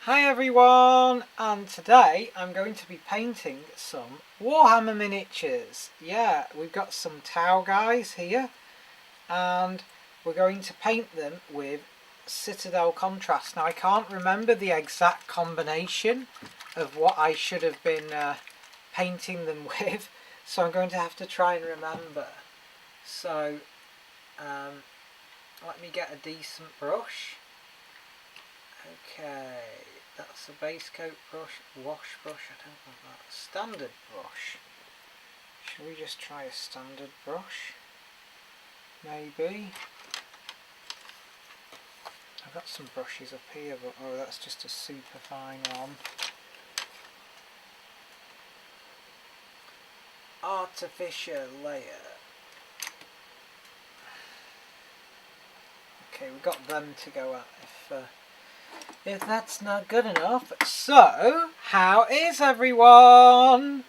Hi everyone, and today I'm going to be painting some Warhammer miniatures. Yeah, we've got some Tau guys here and we're going to paint them with citadel contrast. Now I can't remember the exact combination of what I should have been painting them with, so I'm going to have to try and remember. So let me get a decent brush. Okay, that's a base coat brush, wash brush, I don't want that. Standard brush. Shall we just try a standard brush? Maybe. I've got some brushes up here, but oh, that's just a super fine one. Artificial layer. Okay, we've got them to go at if that's not good enough. So, how is everyone?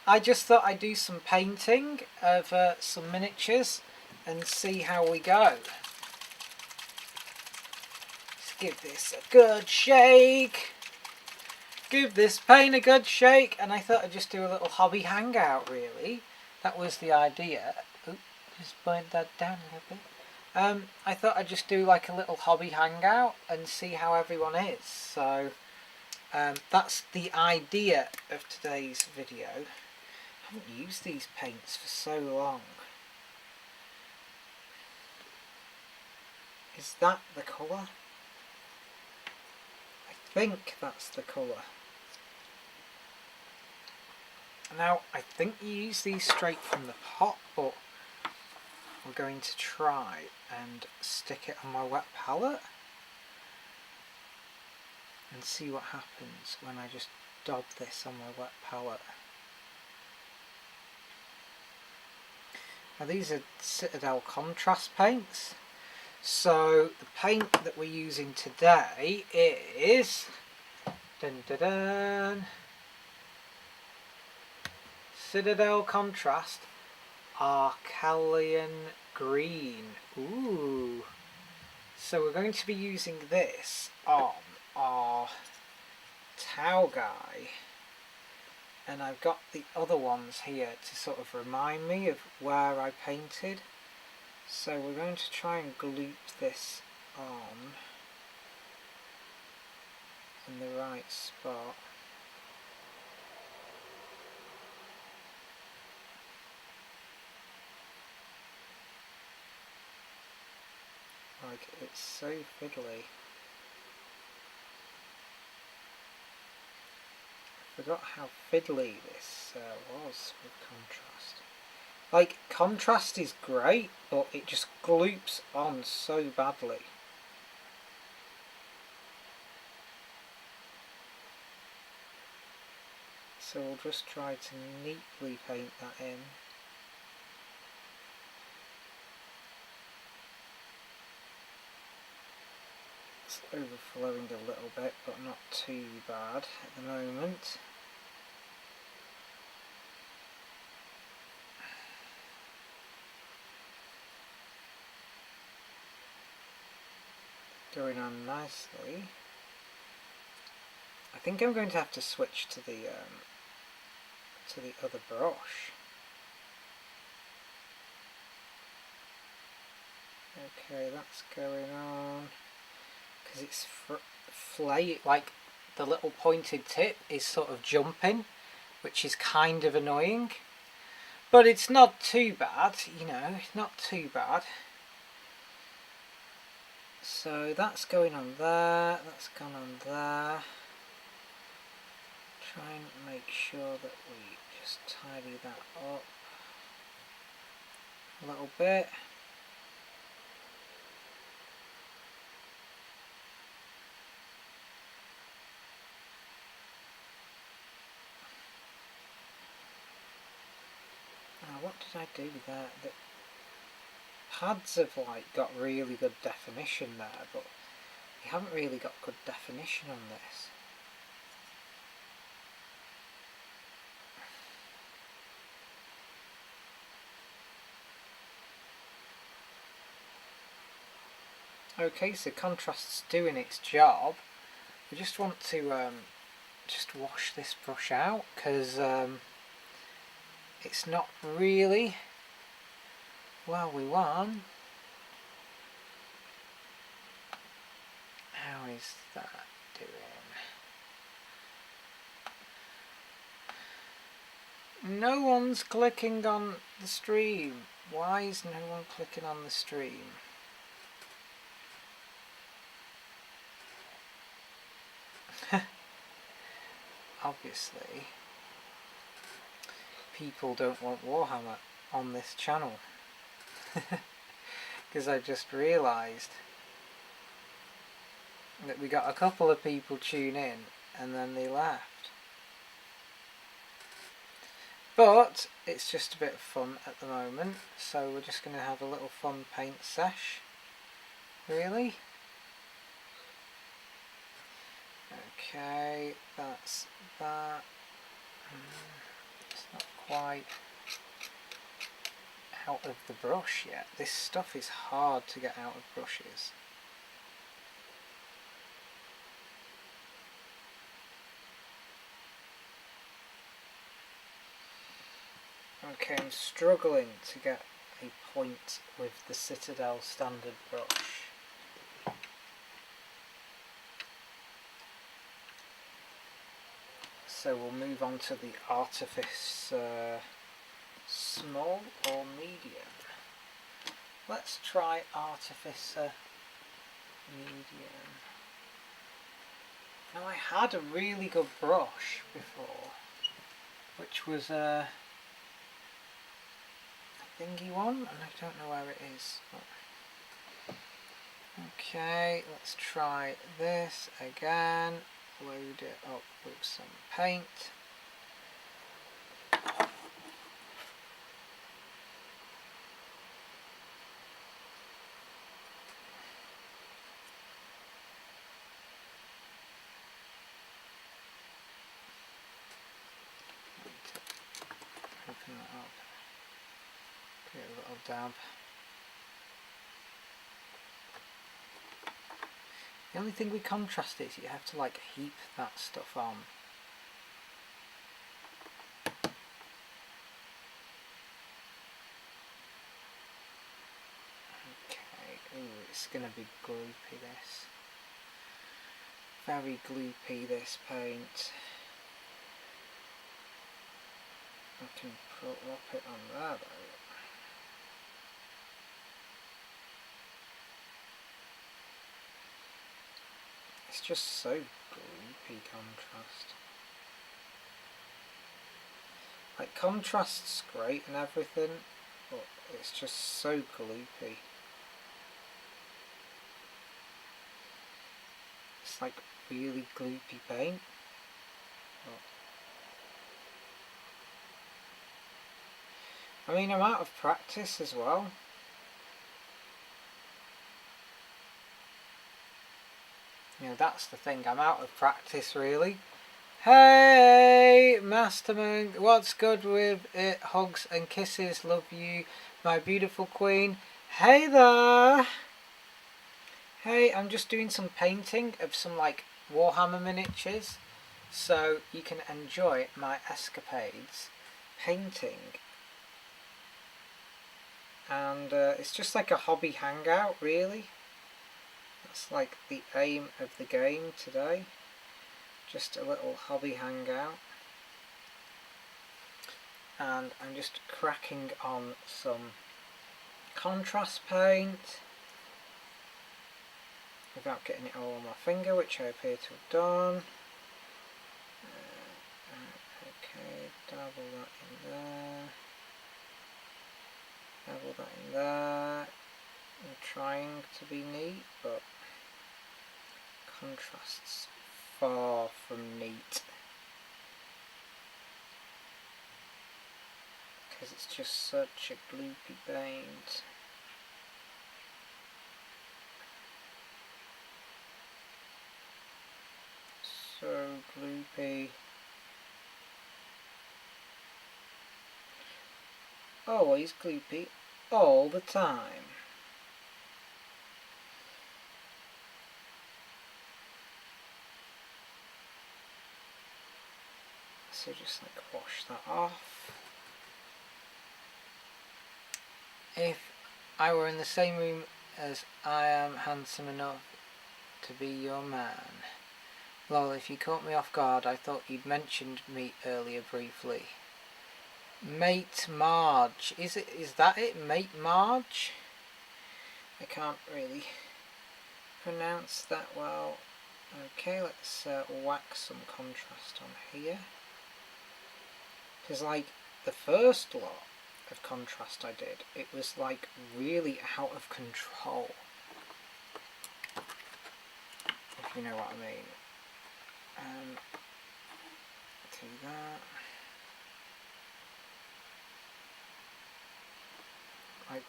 I just thought I'd do some painting of some miniatures and see how we go. Let's give this a good shake. Give this paint a good shake. And I thought I'd just do a little hobby hangout, really. That was the idea. Oop, just point that down a little bit. I thought I'd just do like a little hobby hangout and see how everyone is. So that's the idea of today's video. I haven't used these paints for so long. Is that the colour? I think that's the colour. Now I think you use these straight from the pot, but we're going to try and stick it on my wet palette and see what happens when I just dab this on my wet palette. Now these are Citadel contrast paints, so the paint that we're using today is Citadel contrast Arcalian green. Ooh! So we're going to be using this on our Tau guy, and I've got the other ones here to sort of remind me of where I painted. So we're going to try and gloop this on in the right spot. Like, it's so fiddly. I forgot how fiddly this was with contrast. Like, contrast is great, but it just gloops on so badly. So we'll just try to neatly paint that in. It's overflowing a little bit, but not too bad at the moment. Going on nicely. I think I'm going to have to switch to the other brush. Okay, that's going on. Because it's like the little pointed tip is sort of jumping, which is kind of annoying. But it's not too bad, you know, it's not too bad. So that's going on there, that's gone on there. Try and make sure that we just tidy that up a little bit. Now what did I do there? The pads have like got really good definition there, but you haven't really got good definition on this. Okay, so contrast's doing its job. we just want to just wash this brush out, because it's not really well we want. How is that doing? No one's clicking on the stream. Why is no one clicking on the stream? Obviously, people don't want Warhammer on this channel. Because I just realised that we got a couple of people tune in and then they left. But it's just a bit of fun at the moment, so we're just going to have a little fun paint sesh, really. Okay, that's that. It's not quite out of the brush yet. This stuff is hard to get out of brushes. Okay, I'm struggling to get a point with the Citadel standard brush. So we'll move on to the Artifice small or medium. Let's try Artificer medium. Now I had a really good brush before, which was a thingy one, and I don't know where it is. Okay, let's try this again. Load it up with some paint. Open that up. Give it a little dab. The only thing with contrast is you have to like heap that stuff on. Okay, ooh, it's going to be gloopy this. Very gloopy this paint. I can prop it on there though. It's just so gloopy contrast. Like, contrast's great and everything, but it's just so gloopy. It's like really gloopy paint. I mean, I'm out of practice as well. You know, that's the thing, I'm out of practice really. Hey, Masterman, what's good with it? Hugs and kisses, love you, my beautiful queen. Hey there! Hey, I'm just doing some painting of some like Warhammer miniatures, so you can enjoy my escapades painting. And it's just like a hobby hangout really. That's like the aim of the game today. Just a little hobby hangout. And I'm just cracking on some contrast paint without getting it all on my finger, which I appear to have done. Okay, dabble that in there. Dabble that in there. I'm trying to be neat, but contrast's far from neat. Because it's just such a gloopy paint. So gloopy. Always gloopy, all the time. So just like wash that off. If I were in the same room as I am handsome enough to be your man. Lol, if you caught me off guard, I thought you'd mentioned me earlier briefly. Mate Marge. Is that it? Mate Marge? I can't really pronounce that well. Okay, let's whack some contrast on here. Because like the first lot of contrast I did, it was like really out of control. If you know what I mean. Do that. Like,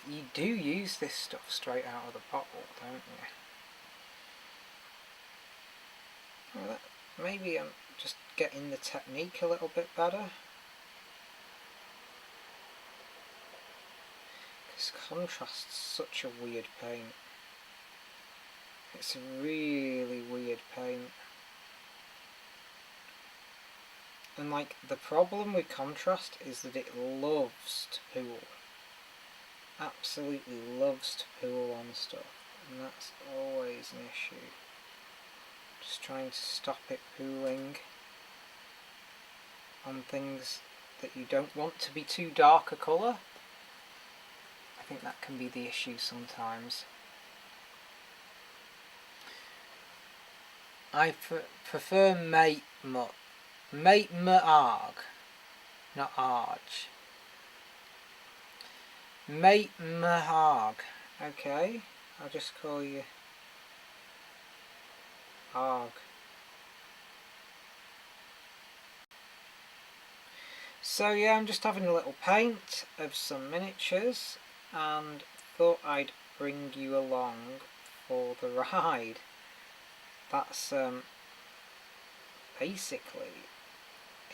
you do use this stuff straight out of the bottle, don't you? Well, maybe I'm just getting the technique a little bit better. Because contrast's such a weird paint. It's a really weird paint. And like, the problem with contrast is that it loves to pool. Absolutely loves to pool on stuff. And that's always an issue. Just trying to stop it pooling on things that you don't want to be too dark a colour. I think that can be the issue sometimes. I prefer Mate Marg, not Arge. Mate Marg. Okay, I'll just call you Arg. So yeah, I'm just having a little paint of some miniatures and thought I'd bring you along for the ride. That's basically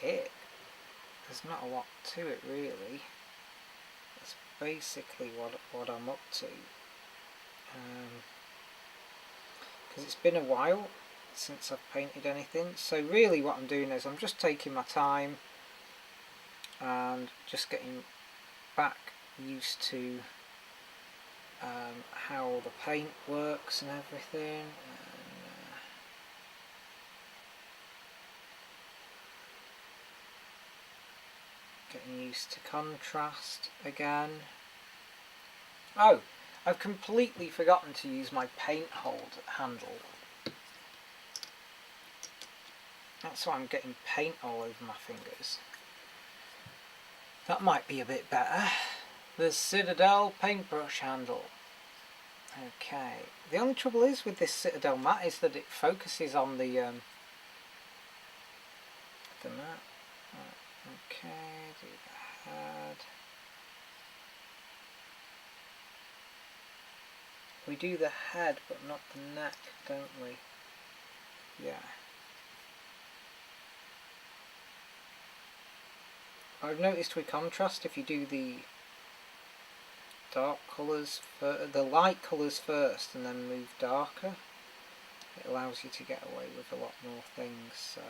it. There's not a lot to it really. That's basically what I'm up to. Because it's been a while since I've painted anything. So really what I'm doing is I'm just taking my time and just getting back used to how the paint works and everything. Getting used to contrast again. Oh, I've completely forgotten to use my paint handle. That's why I'm getting paint all over my fingers. That might be a bit better. The Citadel paintbrush handle. Okay. The only trouble is with this Citadel mat is that it focuses on the mat. Okay, do the head. We do the head but not the neck, don't we? Yeah. I've noticed with contrast, if you do the dark colours, the light colours first and then move darker, it allows you to get away with a lot more things. So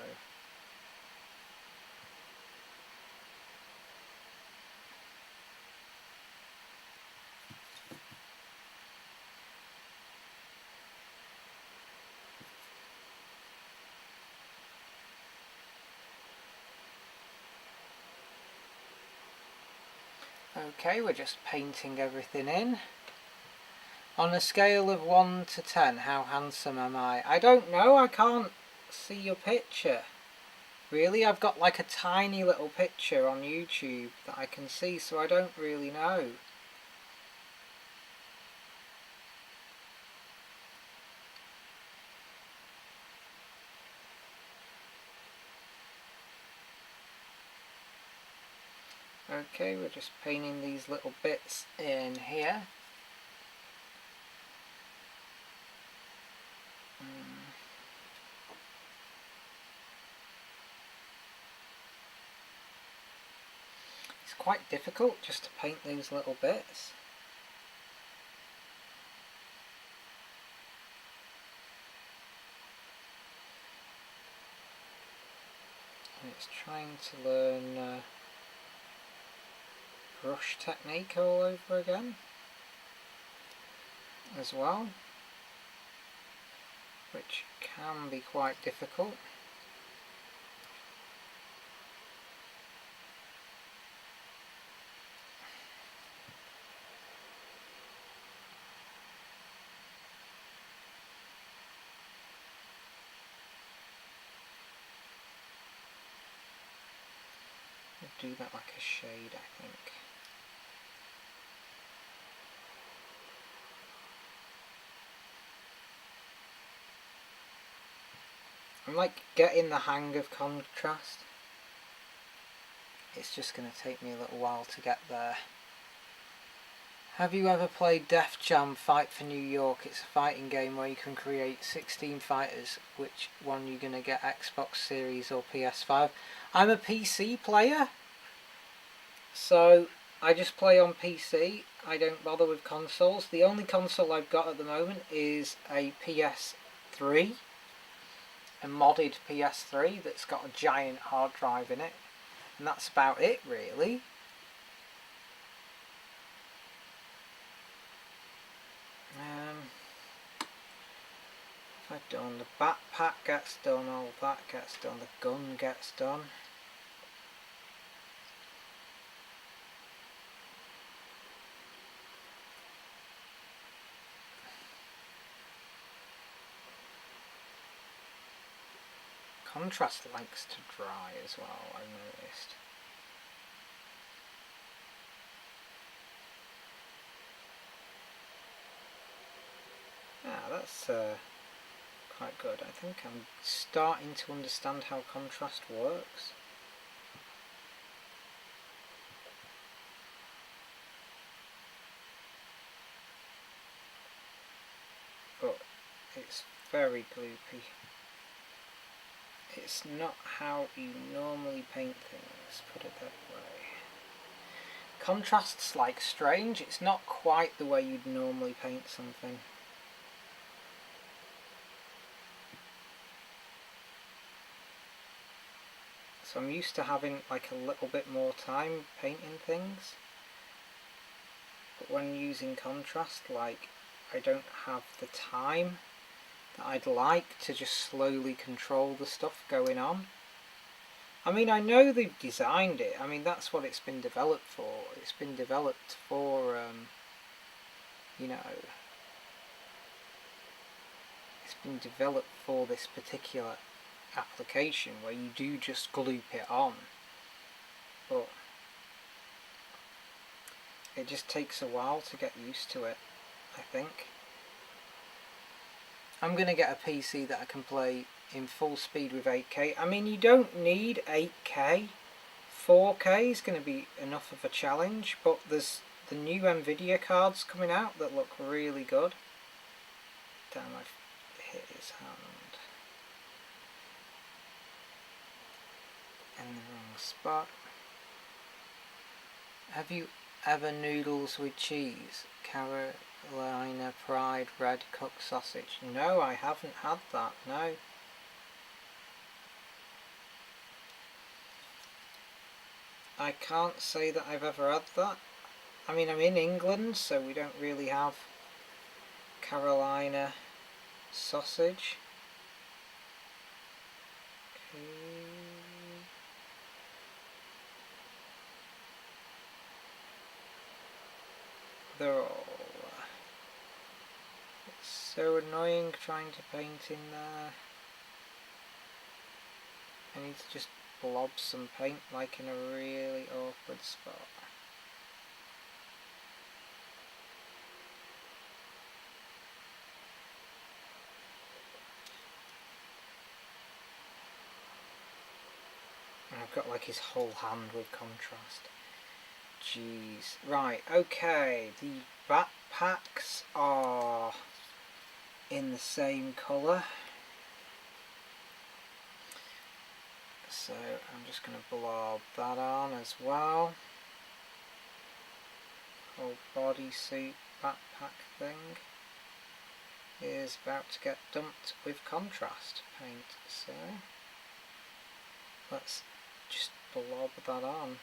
okay, we're just painting everything in. On a scale of 1 to 10, how handsome am I? I don't know, I can't see your picture. Really, I've got like a tiny little picture on YouTube that I can see, so I don't really know. Okay, we're just painting these little bits in here. It's quite difficult just to paint these little bits. It's trying to learn brush technique all over again as well, which can be quite difficult. We'll do that like a shade, I think. I'm like getting the hang of contrast. It's just going to take me a little while to get there. Have you ever played Def Jam Fight for New York? It's a fighting game where you can create 16 fighters. Which one you're going to get, Xbox Series or PS5? I'm a PC player, so I just play on PC. I don't bother with consoles. The only console I've got at the moment is a PS3, a modded PS3 that's got a giant hard drive in it, and that's about it really. I've done the backpack gets done, all that gets done, the gun gets done. Contrast likes to dry as well, I noticed. Yeah, that's quite good. I think I'm starting to understand how contrast works. But it's very gloopy. It's not how you normally paint things, put it that way. Contrast's like strange, it's not quite the way you'd normally paint something. So I'm used to having like a little bit more time painting things, but when using contrast, like, I don't have the time that I'd like to just slowly control the stuff going on. I mean, I know they've designed it. I mean, that's what it's been developed for. It's been developed for, you know, it's been developed for this particular application where you do just gloop it on, but it just takes a while to get used to it, I think. I'm going to get a PC that I can play in full speed with 8K. I mean, you don't need 8K. 4K is going to be enough of a challenge, but there's the new Nvidia cards coming out that look really good. Damn, I've hit his hand in the wrong spot. Have you ever noodles with cheese? Carolina Pride red cooked sausage? No, I haven't had that, no. I can't say that I've ever had that. I mean, I'm in England, so we don't really have Carolina sausage. Okay. They're all... It's so annoying trying to paint in there. I need to just blob some paint like in a really awkward spot. And I've got like his whole hand with contrast. Jeez. Right, okay, the backpacks are in the same colour. So I'm just going to blob that on as well. Whole bodysuit backpack thing is about to get dumped with contrast paint. So let's just blob that on.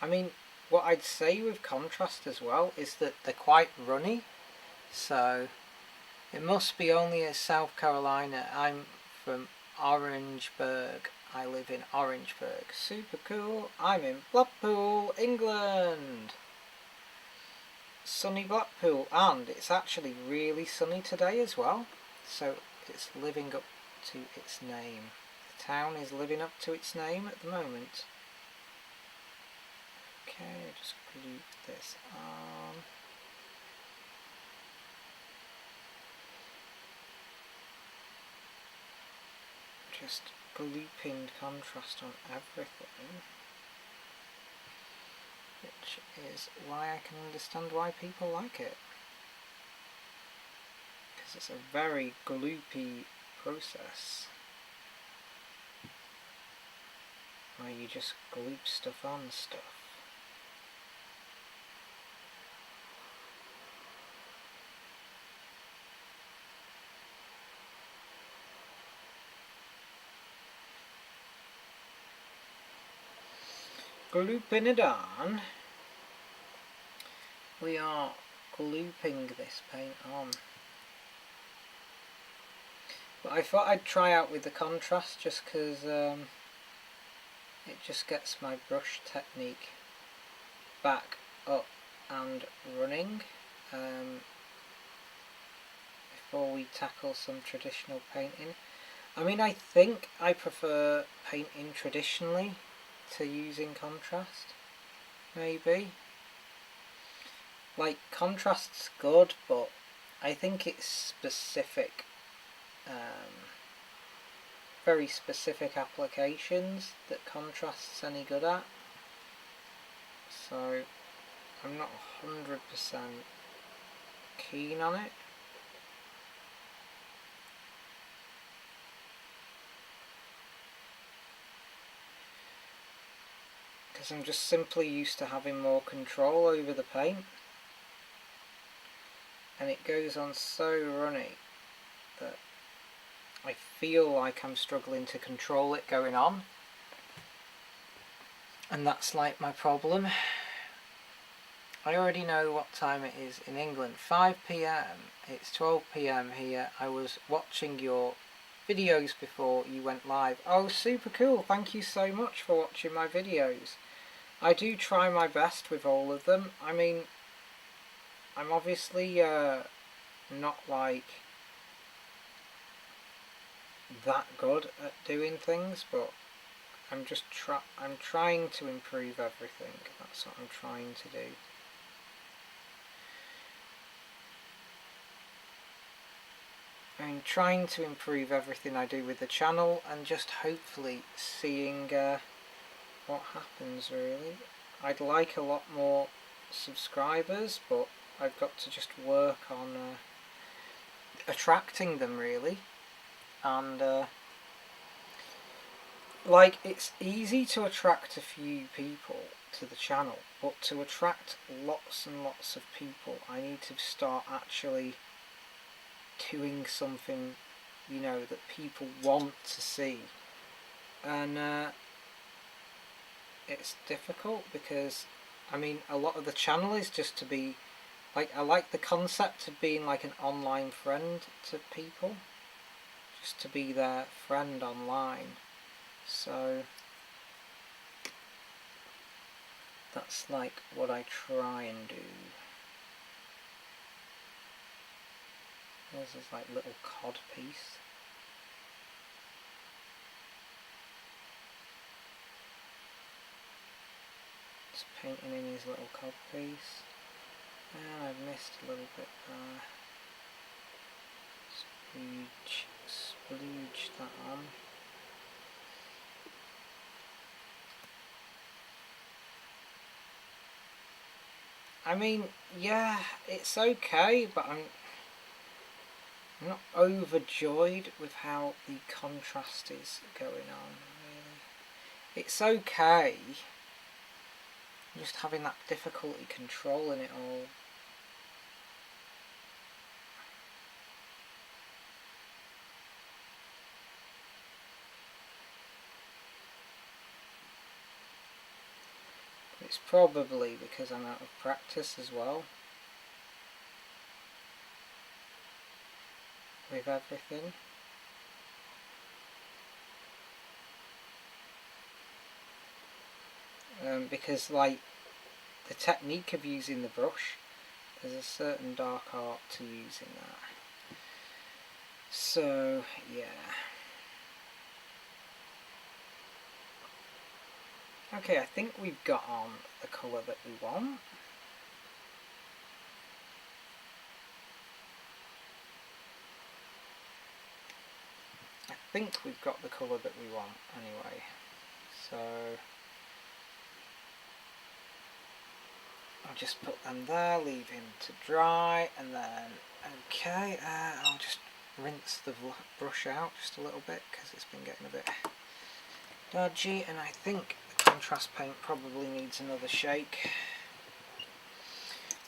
I mean, what I'd say with contrast as well is that they're quite runny, so it must be only in South Carolina. I'm from Orangeburg. I live in Orangeburg. Super cool. I'm in Blackpool, England. Sunny Blackpool, and it's actually really sunny today as well, so it's living up to its name. The town is living up to its name at the moment. Okay, just glue this on. Just glooping contrast on everything, which is why I can understand why people like it, because it's a very gloopy process where you just gloop stuff on stuff. Glooping it on. We are glooping this paint on. But I thought I'd try out with the contrast just because it just gets my brush technique back up and running before we tackle some traditional painting. I mean, I think I prefer painting traditionally to using contrast, maybe. Like, contrast's good, but I think it's specific, very specific applications that contrast's any good at. So I'm not 100% keen on it. Because I'm just simply used to having more control over the paint, and it goes on so runny that I feel like I'm struggling to control it going on, and that's like my problem. I already know what time it is in England, 5 PM, it's 12 PM here. I was watching your videos before you went live. Oh, super cool, thank you so much for watching my videos. I do try my best with all of them. I mean, I'm obviously not like that good at doing things, but I'm just trying to improve everything. That's what I'm trying to do. I'm trying to improve everything I do with the channel, and just hopefully seeing what happens, really. I'd like a lot more subscribers, but I've got to just work on attracting them, really. And like, it's easy to attract a few people to the channel, but to attract lots and lots of people, I need to start actually doing something, you know, that people want to see. And it's difficult because, I mean, a lot of the channel is just to be like, I like the concept of being like an online friend to people, just to be their friend online. So that's like what I try and do. There's this like little cod piece. Just painting in his little cod piece. And I've missed a little bit there. Splooge that on. I mean, yeah, it's okay, but I'm not overjoyed with how the contrast is going on, really. It's okay, I'm just having that difficulty controlling it all. It's probably because I'm out of practice as well with everything. Because like the technique of using the brush, there's a certain dark art to using that. So yeah. Okay, I think we've got on the colour that we want. I think we've got the colour that we want anyway. So I'll just put them there, leave him to dry, and then, okay, I'll just rinse the brush out just a little bit because it's been getting a bit dodgy, and I think the contrast paint probably needs another shake.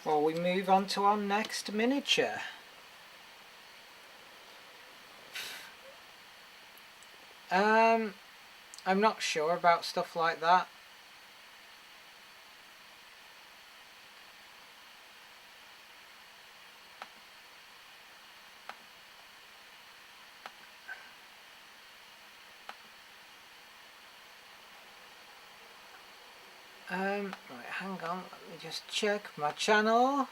Well, we move on to our next miniature. I'm not sure about stuff like that. Right, hang on, let me just check my channel.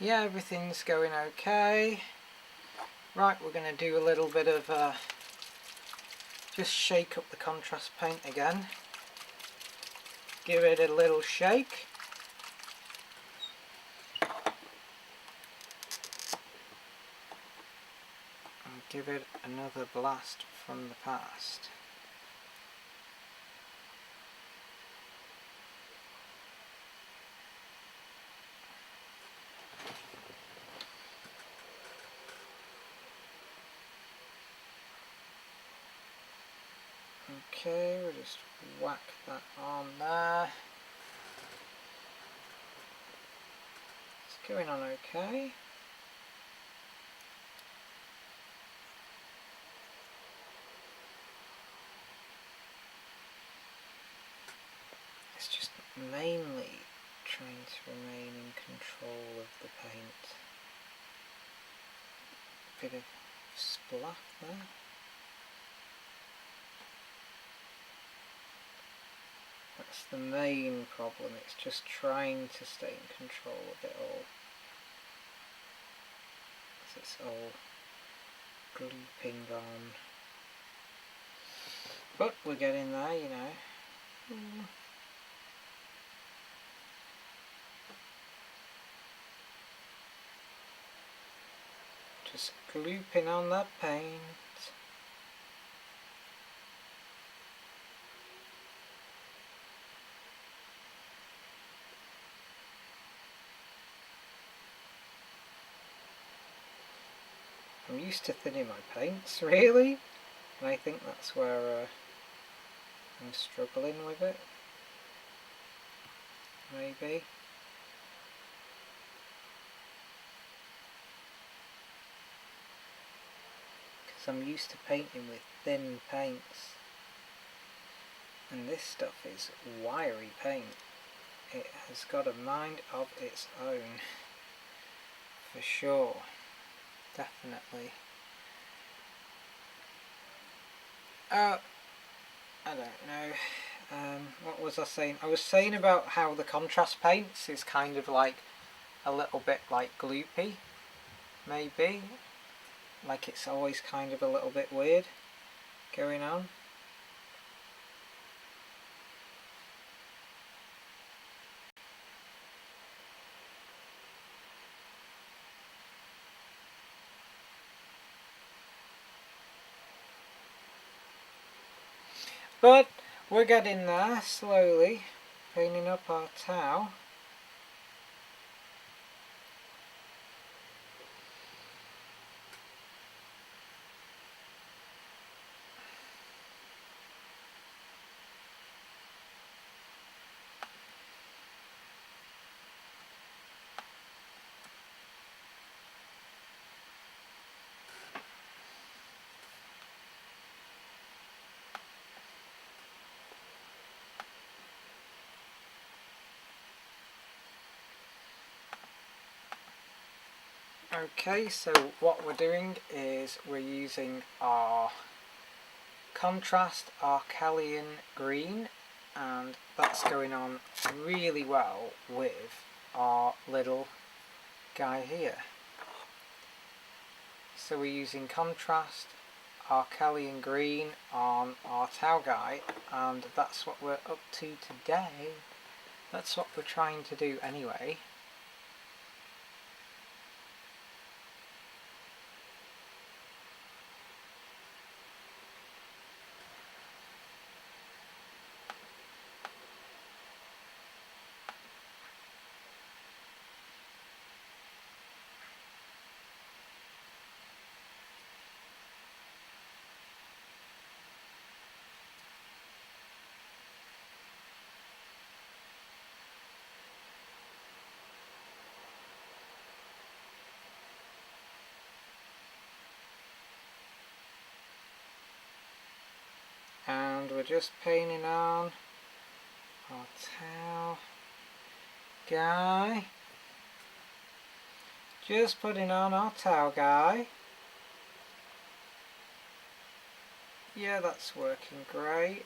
Yeah, everything's going okay. Right, we're going to do a little bit of just shake up the contrast paint again. Give it a little shake. And give it another blast from the past. Okay, we'll just whack that on there. It's going on okay. It's just mainly trying to remain in control of the paint. Bit of splat there. That's the main problem, it's just trying to stay in control of it all. Because it's all glooping on. But we're getting there, you know. Just glooping on that paint. I'm used to thinning my paints, really, and I think that's where I'm struggling with it, maybe. Because I'm used to painting with thin paints, and this stuff is wiry paint. It has got a mind of its own, for sure. Definitely. I don't know. What was I saying? I was saying about how the contrast paints is kind of like a little bit like gloopy, maybe. Like it's always kind of a little bit weird going on. But we're getting there slowly, painting up our towel. Okay, so what we're doing is we're using our contrast Arcalian green, and that's going on really well with our little guy here. So we're using contrast Arcalian green on our Tau guy, and that's what we're up to today. That's what we're trying to do anyway. And we're just painting on our Tau guy. Just putting on our Tau guy. Yeah, that's working great.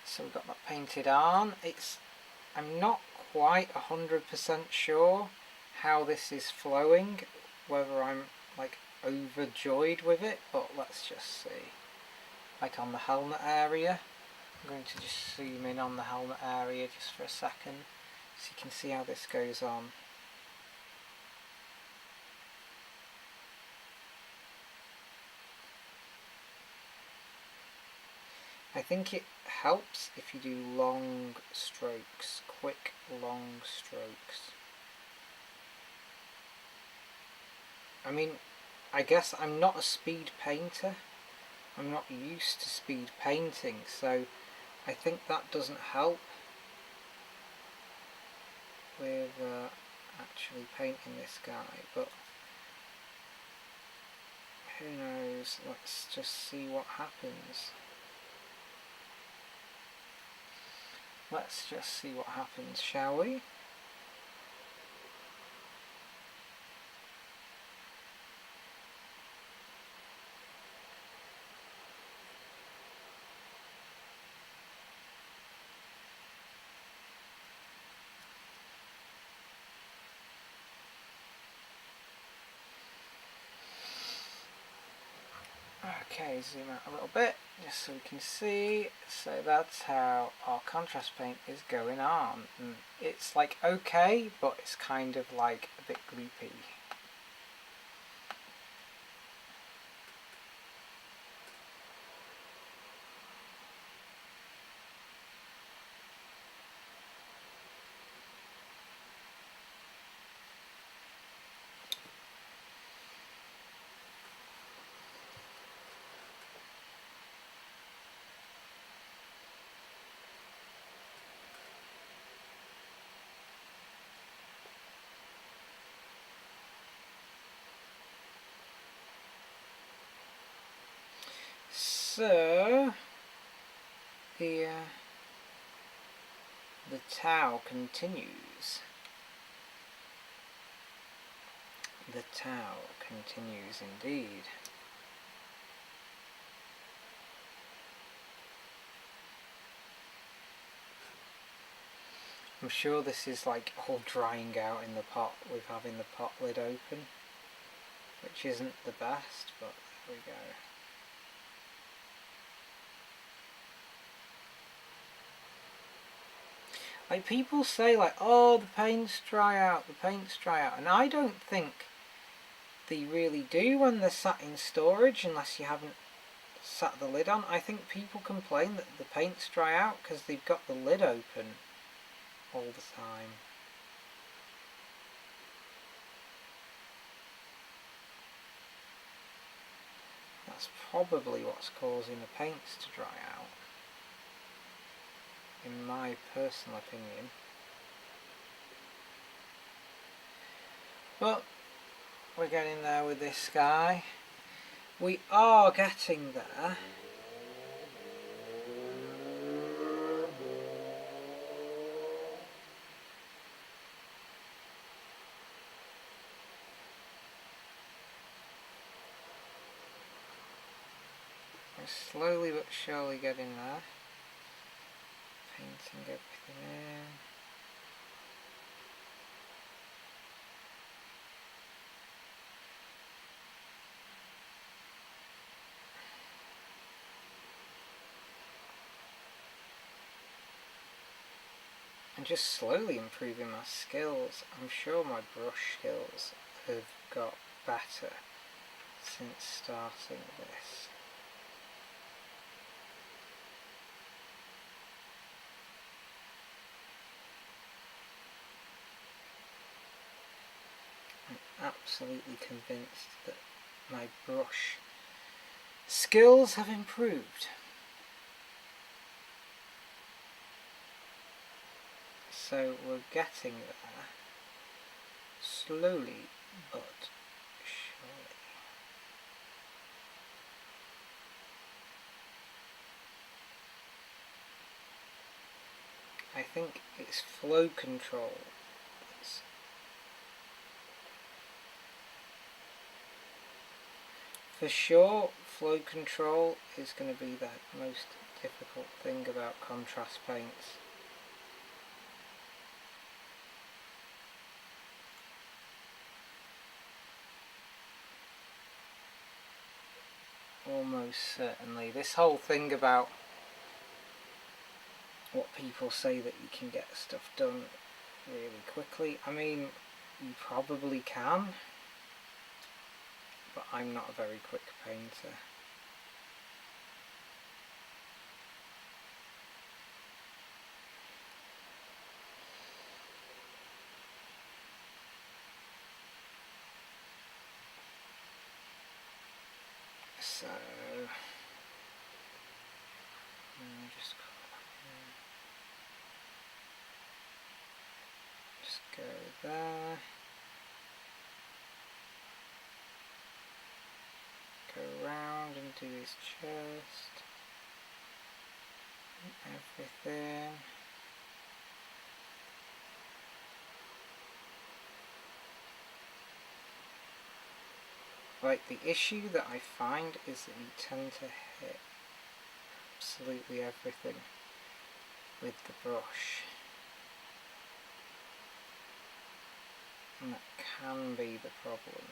So we've got that painted on. I'm not quite 100% sure how this is flowing, whether I'm like overjoyed with it, but let's just see. Like on the helmet area, I'm going to just zoom in on the helmet area just for a second so you can see how this goes on. I think it helps if you do long strokes, quick long strokes. I mean, I guess I'm not a speed painter. I'm not used to speed painting, so I think that doesn't help with actually painting this guy, but who knows, let's just see what happens. Let's just see what happens, shall we? Okay, zoom out a little bit just so we can see. So that's how our contrast paint is going on. And it's like okay, but it's kind of like a bit gloopy. So the Tau continues. The Tau continues indeed. I'm sure this is like all drying out in the pot with having the pot lid open, which isn't the best, but there we go. Like people say like, oh, the paints dry out, and I don't think they really do when they're sat in storage unless you haven't sat the lid on. I think people complain that the paints dry out because they've got the lid open all the time. That's probably what's causing the paints to dry out, in my personal opinion. But we're getting there with this guy. We are getting there. Slowly but surely getting there. Painting everything in. And just slowly improving my skills. I'm sure my brush skills have got better since starting this. I'm absolutely convinced that my brush skills have improved. So we're getting there, slowly but surely. I think it's flow control. For sure, flow control is going to be the most difficult thing about contrast paints. Almost certainly. This whole thing about what people say that you can get stuff done really quickly. I mean, you probably can, but I'm not a very quick painter. So, just go there. Go around and do his chest. Everything. Like, the issue that I find is that you tend to hit absolutely everything with the brush. And that can be the problem.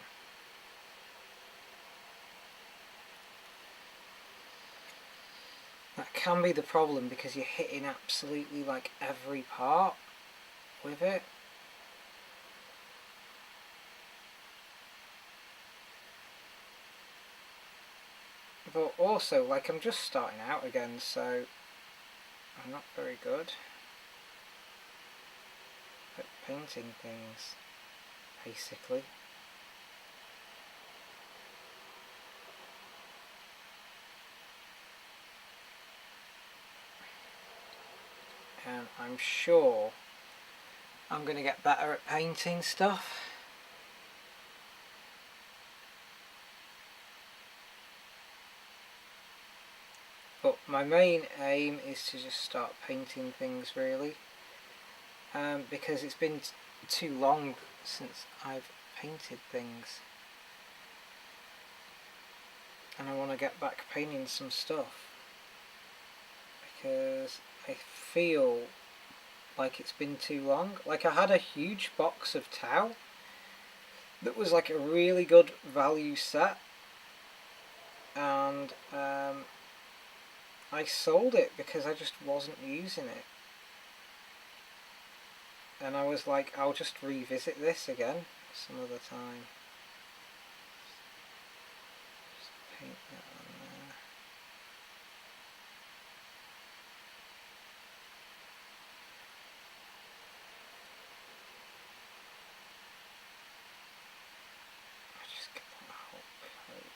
That can be the problem because you're hitting absolutely like every part with it. But also, like, I'm just starting out again, so I'm not very good at painting things, basically. And I'm sure I'm going to get better at painting stuff. But my main aim is to just start painting things, really. Because it's been too long since I've painted things. And I want to get back painting some stuff. Because I feel like it's been too long. Like, I had a huge box of Tau that was like a really good value set, and I sold it because I just wasn't using it. And I was like, I'll just revisit this again some other time. Just paint that on there. I just get that whole coat.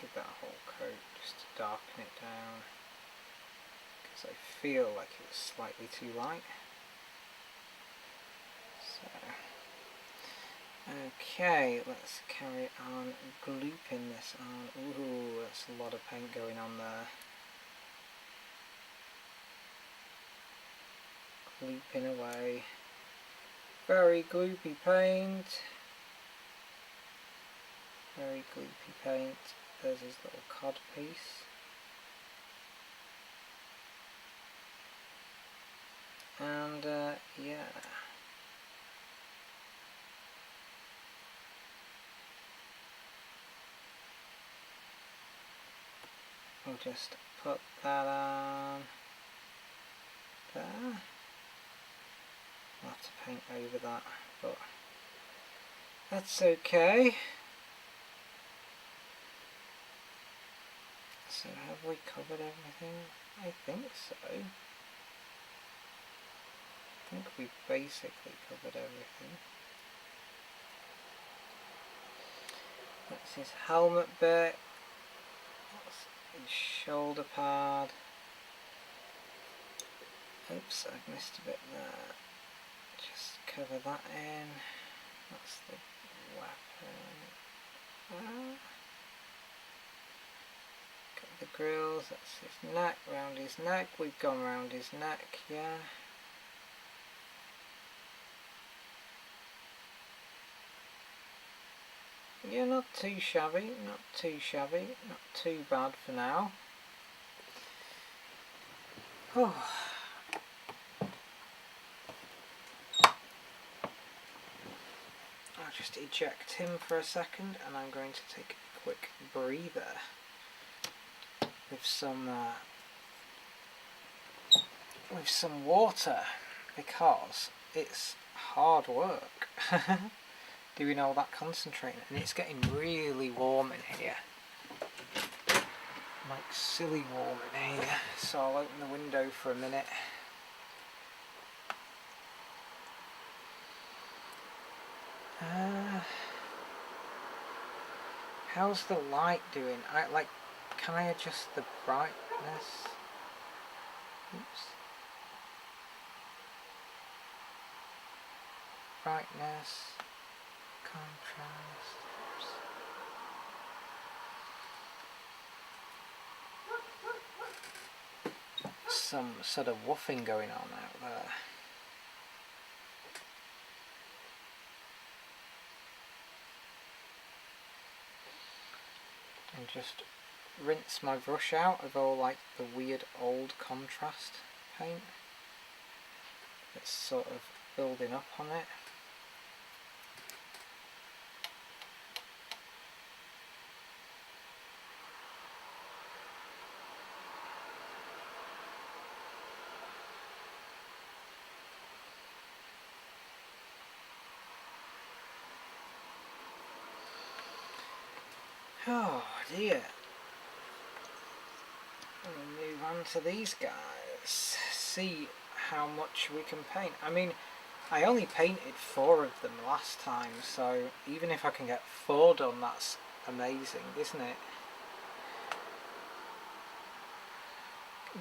Give that whole coat just to darken it down, because I feel like it was slightly too light. So, okay, let's carry on glooping this on. Ooh, that's a lot of paint going on there. leaping away. Very gloopy paint. Very gloopy paint. There's his little cod piece. And yeah. We'll just put that on there. I'll have to paint over that, but that's okay. So have we covered everything? I think so. I think we basically covered everything. That's his helmet bit. That's his shoulder pad. Oops, I've missed a bit there. Just cover that in. That's the weapon. Got the grills, that's his neck, round his neck. We've gone round his neck, yeah. Yeah, not too shabby, not too shabby, not too bad for now. Oh. I'll just eject him for a second and I'm going to take a quick breather with some water because it's hard work doing all that concentrating, and it's getting really warm in here, like silly warm in here, so I'll open the window for a minute. How's the light doing? Can I adjust the brightness? Oops. Brightness, contrast. Oops. Some sort of woofing going on out there. And just rinse my brush out of all like the weird old contrast paint that's sort of building up on it. Oh dear. We'll move on to these guys. See how much we can paint. I mean, I only painted 4 of them last time, so even if I can get 4 done, that's amazing, isn't it?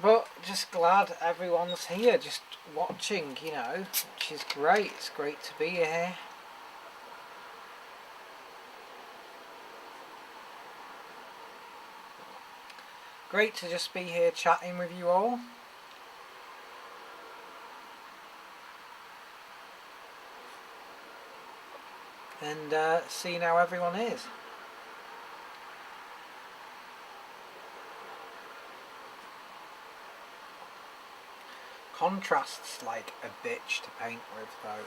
But just glad everyone's here, just watching, you know, which is great. It's great to be here. Great to just be here chatting with you all. And seeing how everyone is. Contrast's like a bitch to paint with though.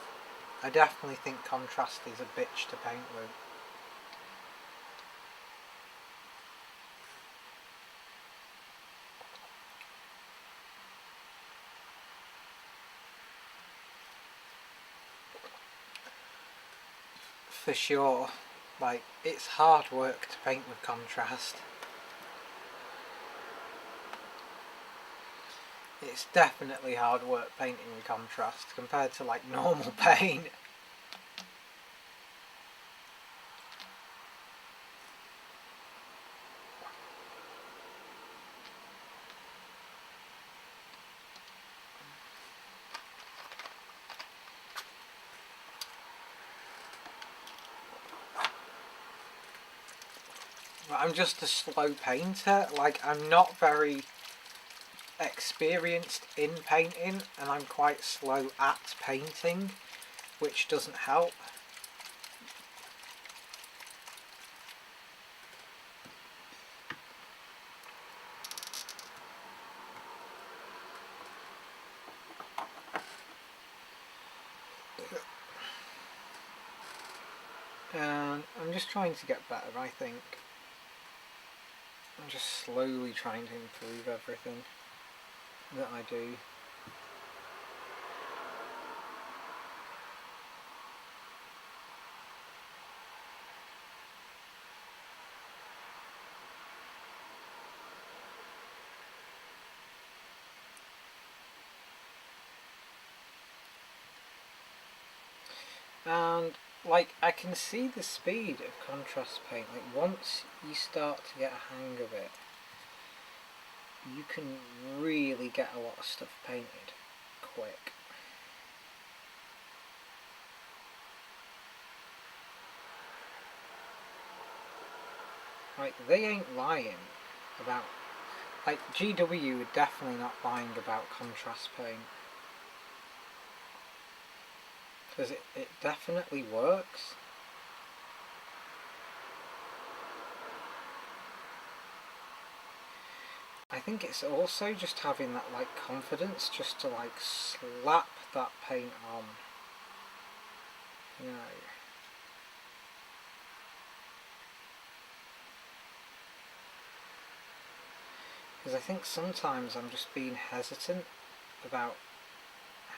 I definitely think contrast is a bitch to paint with. For sure, like, it's hard work to paint with contrast. It's definitely hard work painting with contrast compared to like normal paint. I'm just a slow painter, like I'm not very experienced in painting and I'm quite slow at painting, which doesn't help. And I'm just trying to get better, I think. I'm just slowly trying to improve everything that I do. And like, I can see the speed of contrast paint. Like, once you start to get a hang of it, you can really get a lot of stuff painted quick. Like, they ain't lying about, like, GW are definitely not lying about contrast paint. Because it definitely works. I think it's also just having that like confidence just to like slap that paint on. You know. Because I think sometimes I'm just being hesitant about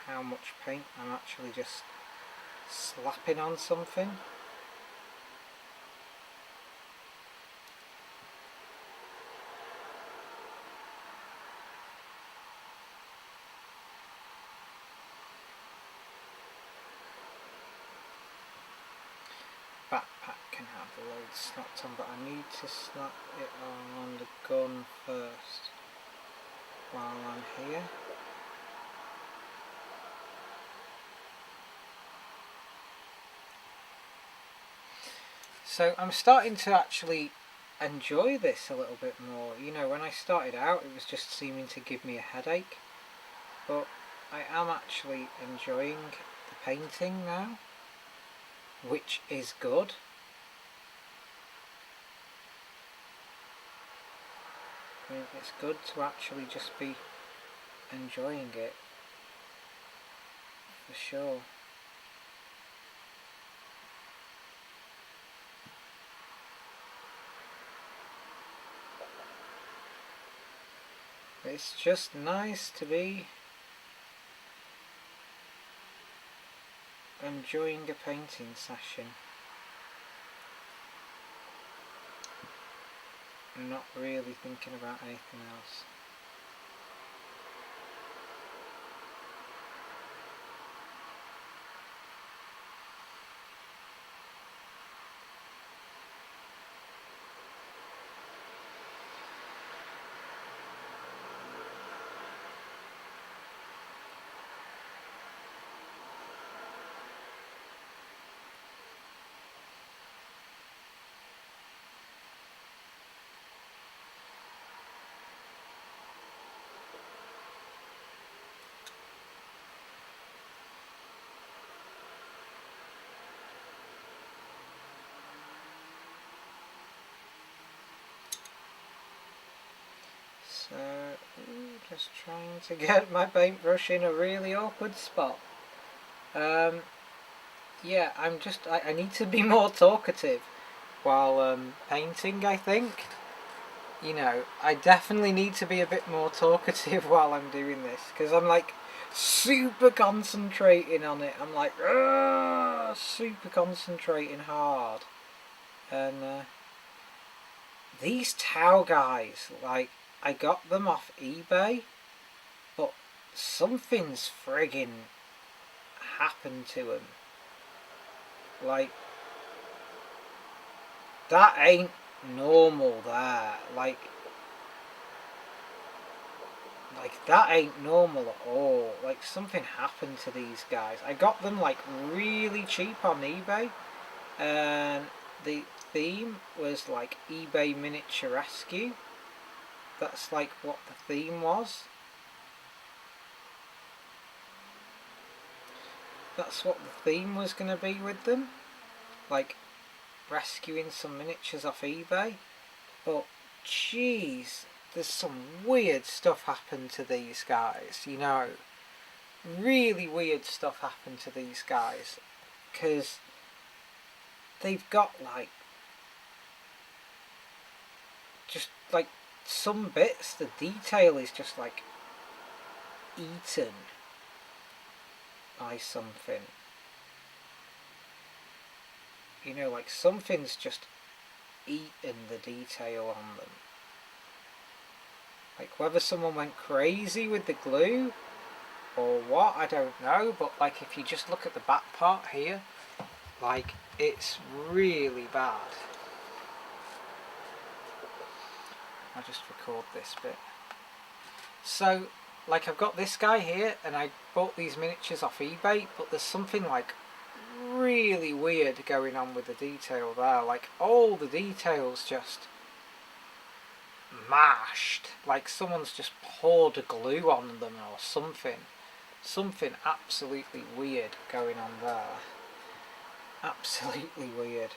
how much paint I'm actually just slapping on something. Backpack can have loads slapped on, but I need to slap it on the gun first while I'm here. So I'm starting to actually enjoy this a little bit more. You know, when I started out it was just seeming to give me a headache, but I am actually enjoying the painting now, which is good. I mean, it's good to actually just be enjoying it, for sure. It's just nice to be enjoying a painting session and not really thinking about anything else. So, just trying to get my paintbrush in a really awkward spot. Yeah, I need to be more talkative while painting, I think. You know, I definitely need to be a bit more talkative while I'm doing this, because I'm like super concentrating on it. I'm like, super concentrating hard. And these Tau guys, like, I got them off eBay, but something's friggin' happened to them. Like, that ain't normal there. Like that ain't normal at all. Like, something happened to these guys. I got them like really cheap on eBay, and the theme was like eBay Miniature Rescue. That's like what the theme was. that's what the theme was going to be with them, like rescuing some miniatures off eBay. But jeez, there's some weird stuff happened to these guys, you know. Really weird stuff happened to these guys, because they've got like just like some bits, the detail is just like eaten by something, you know, like something's just eaten the detail on them. Like whether someone went crazy with the glue or what, I don't know, but like if you just look at the back part here, like it's really bad. I'll just record this bit. So like I've got this guy here and I bought these miniatures off eBay, but there's something like really weird going on with the detail there. Like all the details just mashed, like someone's just poured glue on them or something. Something absolutely weird going on there. Absolutely weird.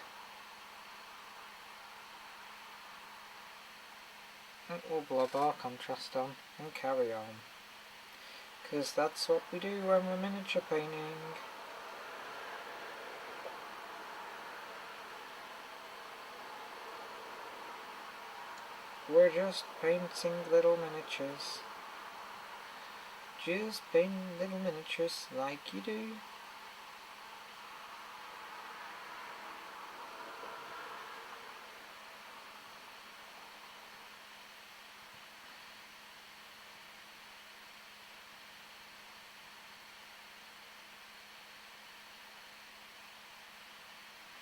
We'll blob our contrast on and carry on, because that's what we do when we're miniature painting. We're just painting little miniatures. Just paint little miniatures like you do.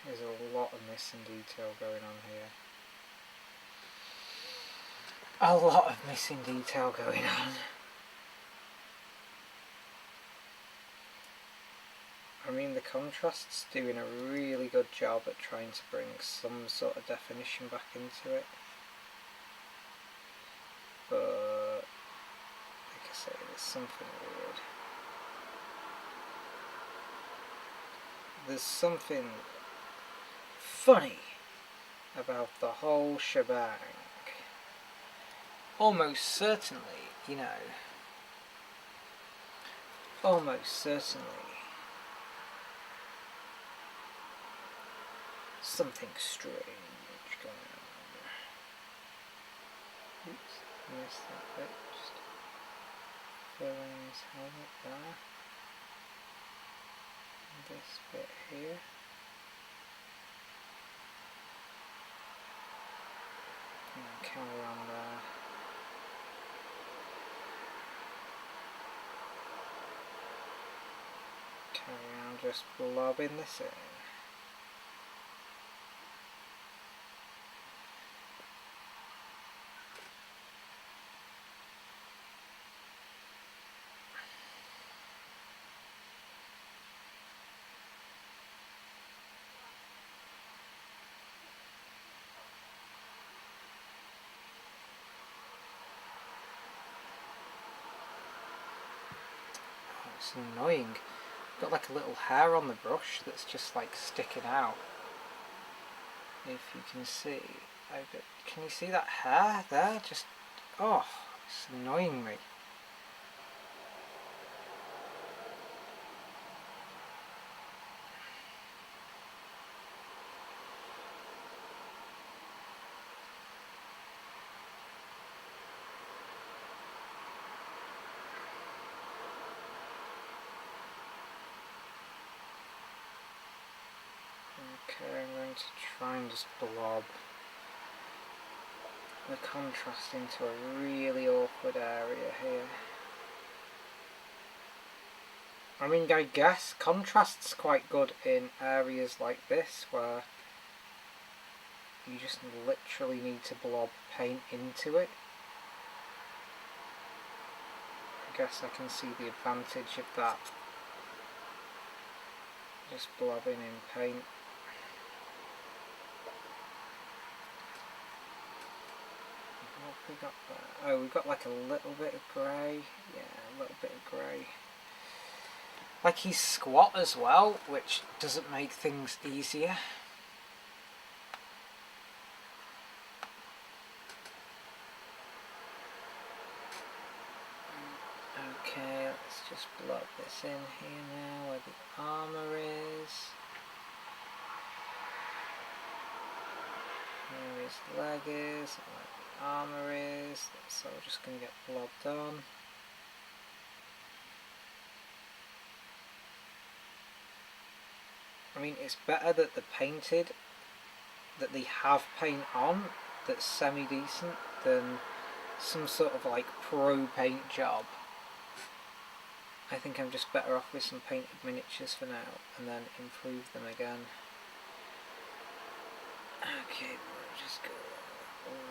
There's a lot of missing detail going on here. A lot of missing detail going on. I mean, the contrast's doing a really good job at trying to bring some sort of definition back into it. But, like I say, there's something weird. There's something funny about the whole shebang. Almost certainly, you know. Almost certainly. Something strange going on. Oops, missed that bit. Just filling his helmet there. And this bit here. And carry on there. Carry on just blobbing this in. It's annoying. Got like a little hair on the brush that's just like sticking out. If you can see, can you see that hair there? Just, oh, it's annoying me. Okay, I'm going to try and just blob the contrast into a really awkward area here. I mean, I guess contrast's quite good in areas like this where you just literally need to blob paint into it. I guess I can see the advantage of that. Just blobbing in paint. What have we got there? Oh, we've got like a little bit of grey. Yeah, a little bit of grey. Like he's squat as well, which doesn't make things easier. Okay, let's just plug this in here now where the armour is. Where his leg is, where the armour is. That's all just going to get blobbed on. I mean, it's better that they're painted, that they have paint on that's semi-decent than some sort of like pro paint job. I think I'm just better off with some painted miniatures for now and then improve them again. Okay, we'll just go right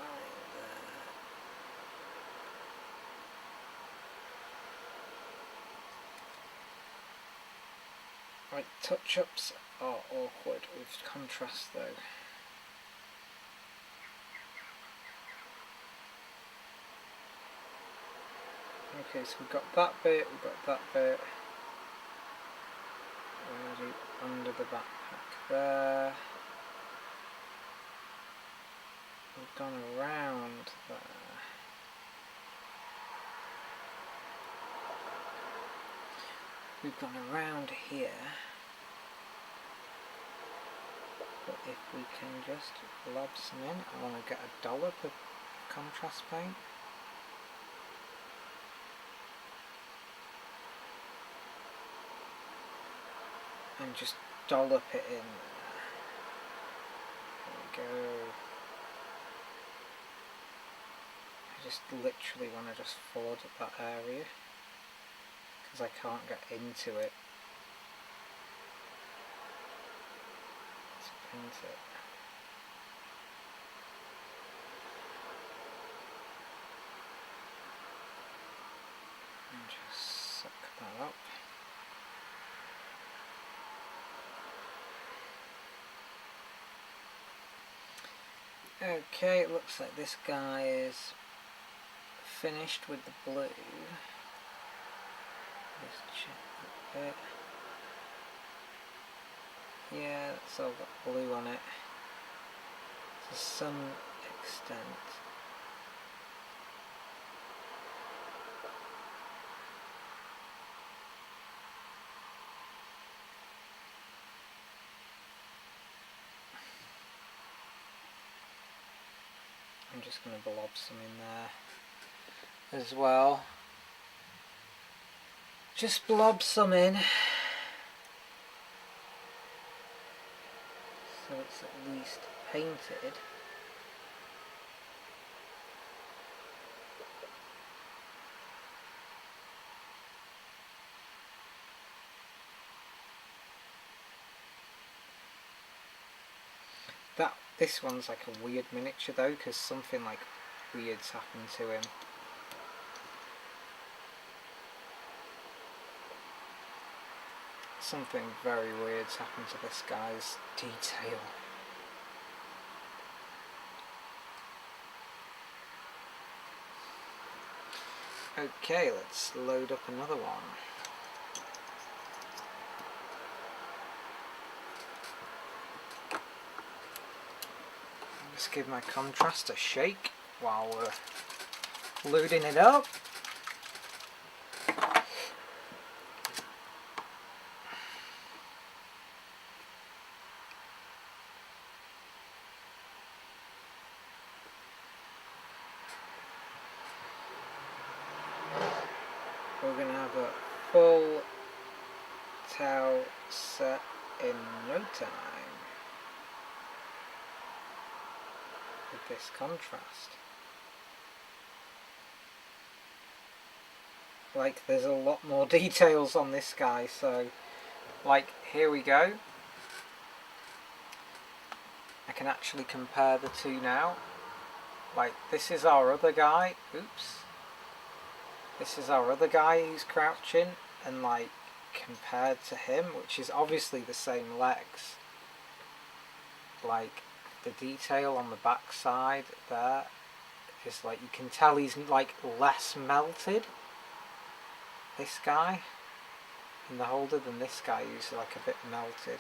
there. Right, touch-ups are awkward with contrast though. Okay, so we've got that bit, we've got that bit. Already under the backpack there. We've gone around there. We've gone around here. But if we can just lob some in, I want to get a dollop of contrast paint. And just dollop it in there. There we go. I just literally want to just flood that area because I can't get into it. Let's paint it. And just suck that up. Okay, it looks like this guy is finished with the blue. Just check that bit. Yeah, it's all got blue on it to some extent. I'm just going to blob some in there as well. Just blob some in so it's at least painted. This one's like a weird miniature though, because something like weird's happened to him. Something very weird's happened to this guy's detail. Okay, let's load up another one. Just give my contrast a shake while we're loading it up. We're going to have a full towel set in no time with this contrast. Like, there's a lot more details on this guy, so like, here we go. I can actually compare the two now. Like, this is our other guy. Oops. This is our other guy who's crouching, and like, compared to him, which is obviously the same legs, like, the detail on the back side there is like, you can tell he's like less melted, this guy. in the holder than this guy, who's like a bit melted.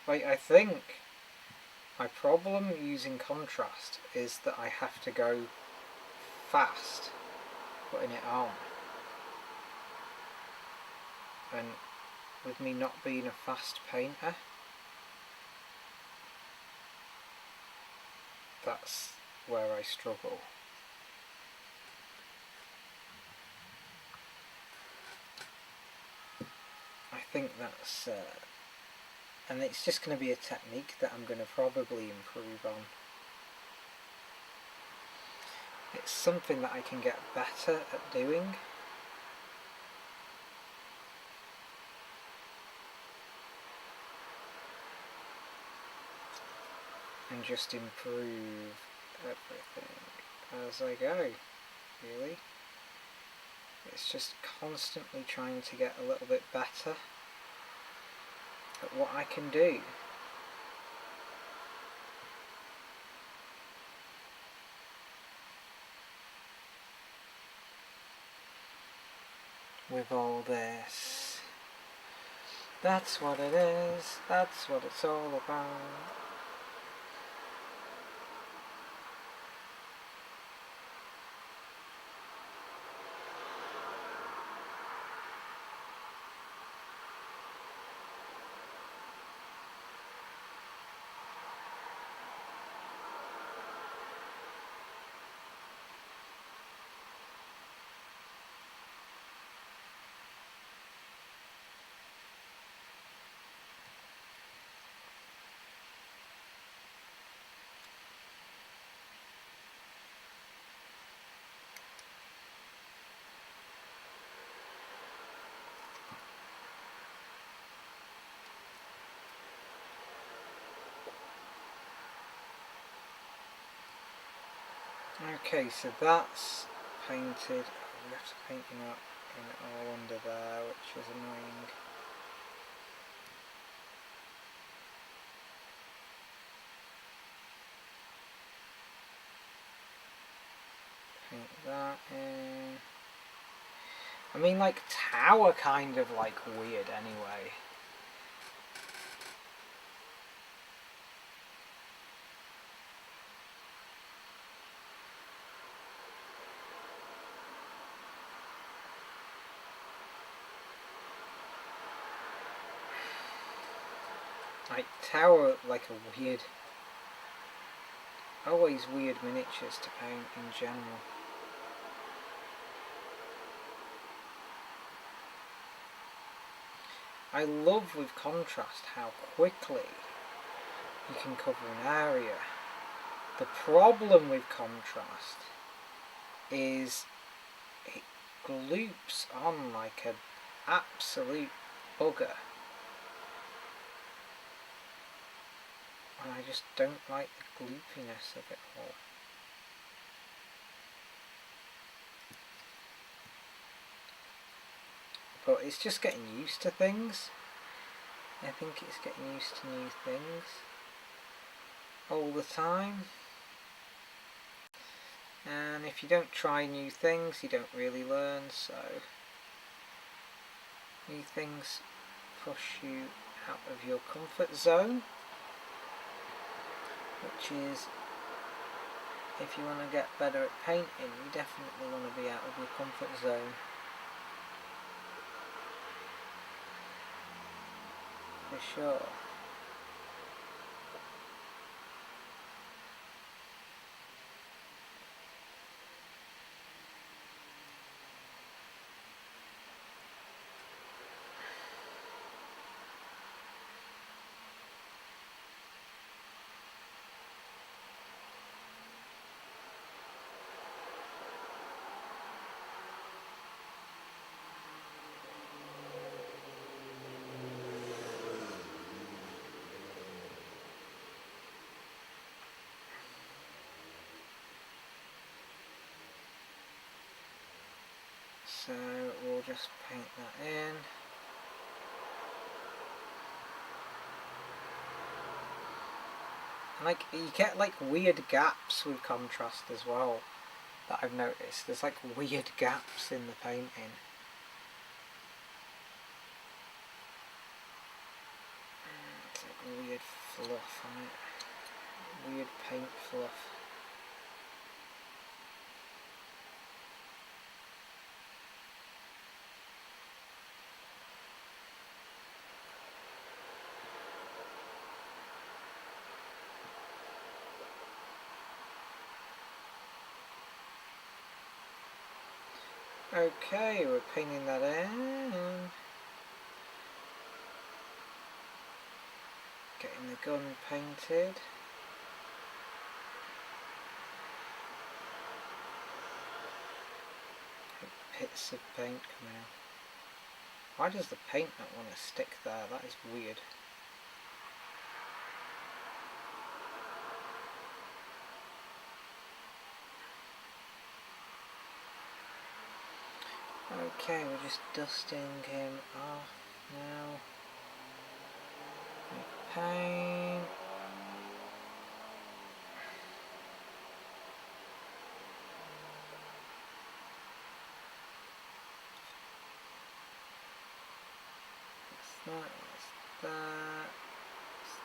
Like, I think my problem using contrast is that I have to go fast putting it on, and with me not being a fast painter, that's where I struggle. I think that's and it's just going to be a technique that I'm going to probably improve on. It's something that I can get better at doing. And just improve everything as I go, really. It's just constantly trying to get a little bit better at what I can do. With all this. That's what it is, that's what it's all about. Okay, so that's painted. Oh, we have to paint it all under there, which is annoying. Paint that in. I mean, like, tower kind of like weird anyway. Like, tower, like a weird, always weird miniatures to paint in general. I love with contrast how quickly you can cover an area. The problem with contrast is it gloops on like an absolute bugger. And I just don't like the gloopiness of it all. But it's just getting used to things. I think it's getting used to new things all the time. And if you don't try new things, you don't really learn, so new things push you out of your comfort zone, which is, if you want to get better at painting, you definitely want to be out of your comfort zone. For sure. So we'll just paint that in. And like, you get like weird gaps with contrast as well, that I've noticed. There's like weird gaps in the painting. It's like weird fluff on it. Weird paint fluff. Okay, we're painting that in. Getting the gun painted. Bits of paint coming out. Why does the paint not want to stick there? That is weird. Okay, we're just dusting him off now. Paint.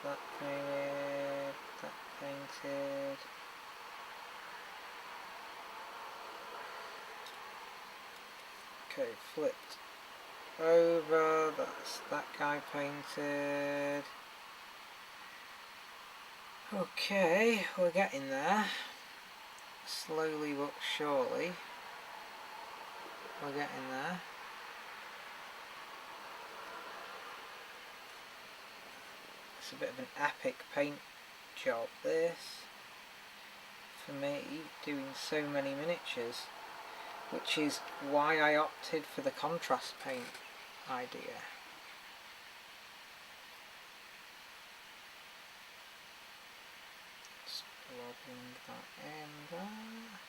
That painted, that painted. Okay, flipped over, that's that guy painted. Okay, we're getting there. Slowly but surely. We're getting there. It's a bit of an epic paint job, this, for me, doing so many miniatures, which is why I opted for the contrast paint idea. Just lobbing that in there.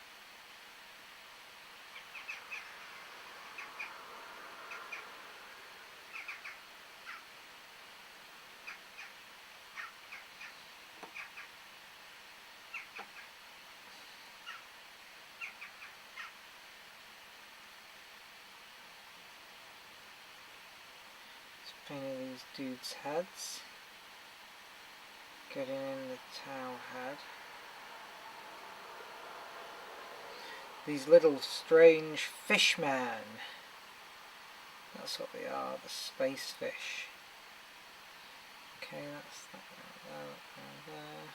Painting these dudes' heads, getting in the towel head. These little strange fishmen. That's what they are, the space fish. Okay, that's that there.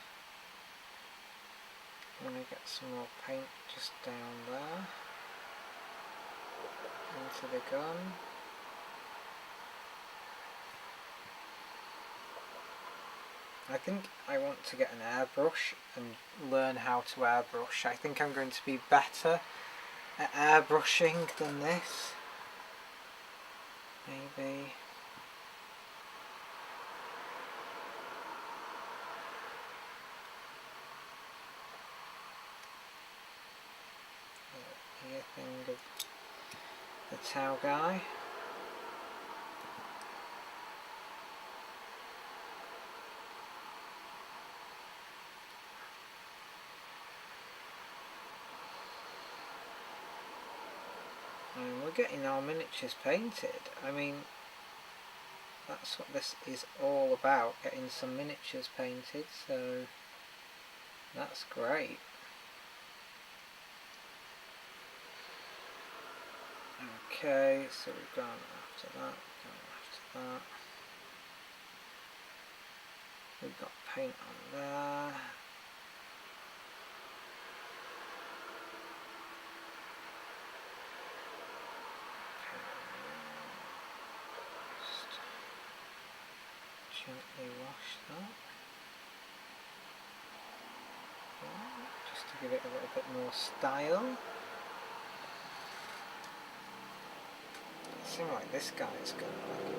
I'm going to get some more paint just down there. Into the gun. I think I want to get an airbrush and learn how to airbrush. I think I'm going to be better at airbrushing than this. Maybe. Ear thing of the towel guy. And we're getting our miniatures painted. I mean, that's what this is all about, getting some miniatures painted, so that's great. Okay, so we've gone after that, We've got paint on there. Just gently wash that. Just to give it a little bit more style. It seems like this guy's got like,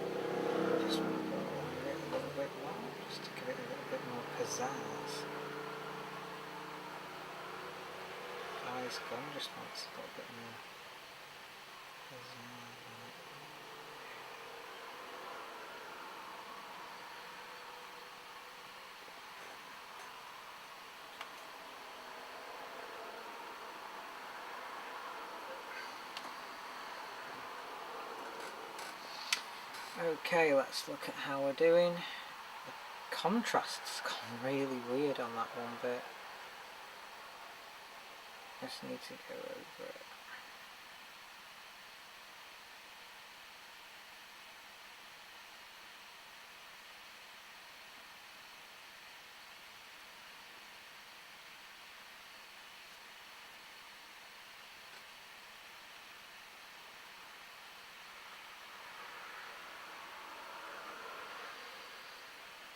just want to go along it a little bit more, just to give it a little bit more pizzazz. Guy's gun just wants a little bit more Okay, let's look at how we're doing. The contrast's gone really weird on that one bit. Just need to go over it.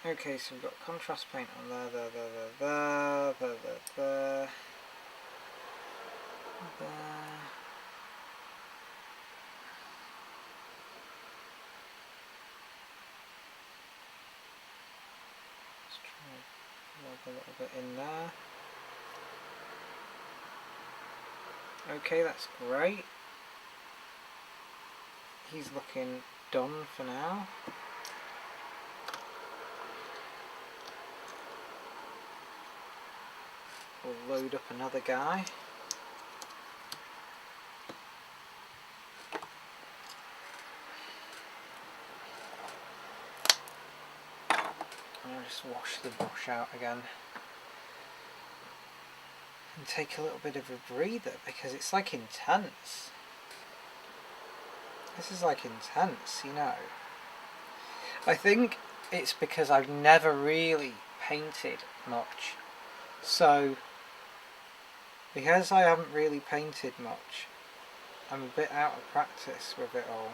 Okay, so we've got contrast paint on there. Let's try and rub a little bit in there. Okay, that's great. He's looking done for now. We'll load up another guy. And I'll just wash the brush out again. And take a little bit of a breather because it's like intense. This is like intense, you know. I think it's because I've never really painted much. So, because I haven't really painted much, I'm a bit out of practice with it all.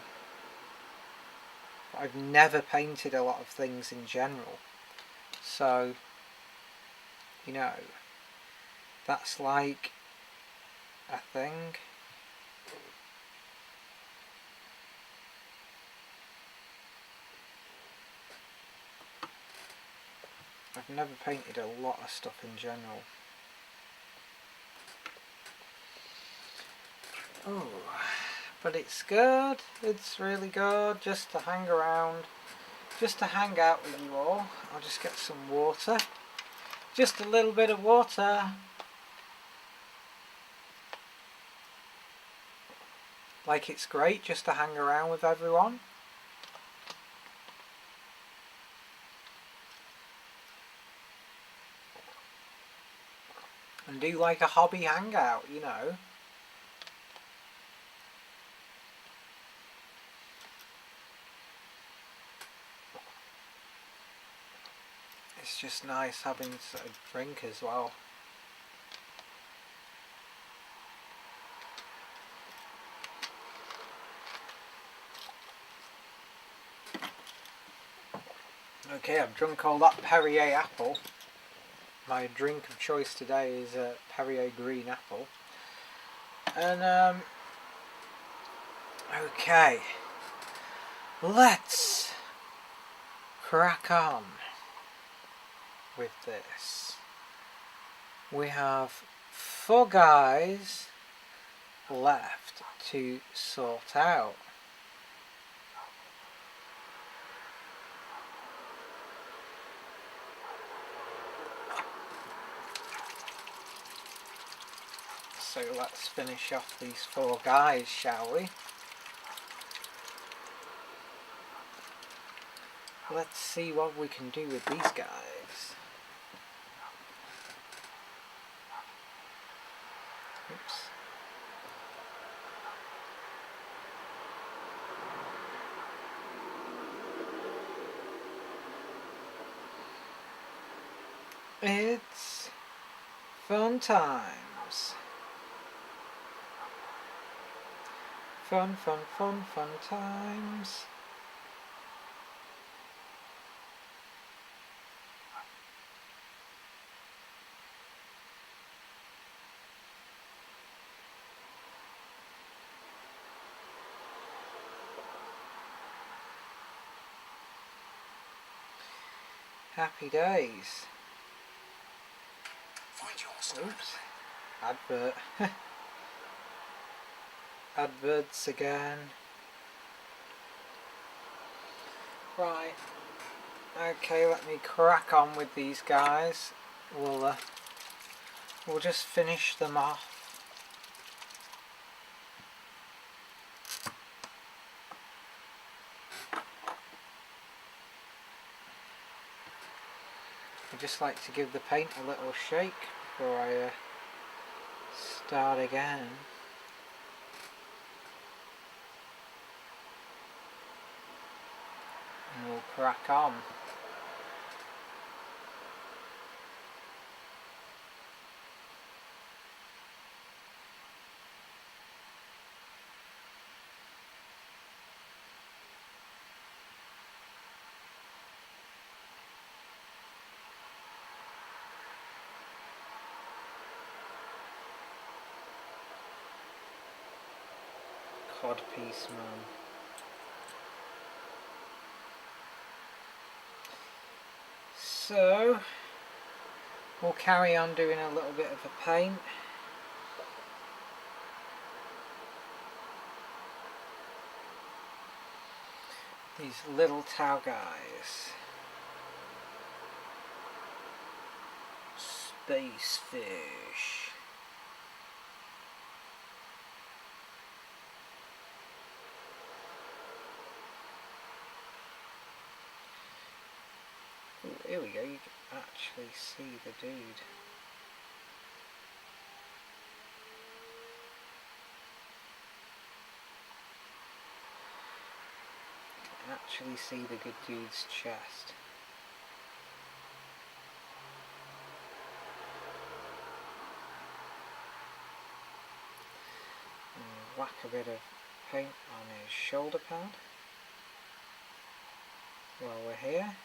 But I've never painted a lot of things in general. So, you know, that's like a thing. I've never painted a lot of stuff in general. Oh, but it's good. It's really good just to hang around, just to hang out with you all. I'll just get some water. Just a little bit of water. Like it's great just to hang around with everyone. And do like a hobby hangout, you know. It's just nice having a drink as well. Okay, I've drunk all that Perrier apple. My drink of choice today is a Perrier green apple. And okay, let's crack on with this. We have 4 guys left to sort out. So let's finish off these 4 guys, shall we? Let's see what we can do with these guys. Oops. It's fun times. Fun times. Happy days. Oops. Advert. adverts again. Right. Okay, let me crack on with these guys. We'll just finish them off. I just like to give the paint a little shake before I start again. And we'll crack on. Codpiece man. So we'll carry on doing a little bit of a paint. These little Tau guys. Space fish. Ooh, here we go, you can actually see the dude. You can actually see the good dude's chest. And whack a bit of paint on his shoulder pad while we're here.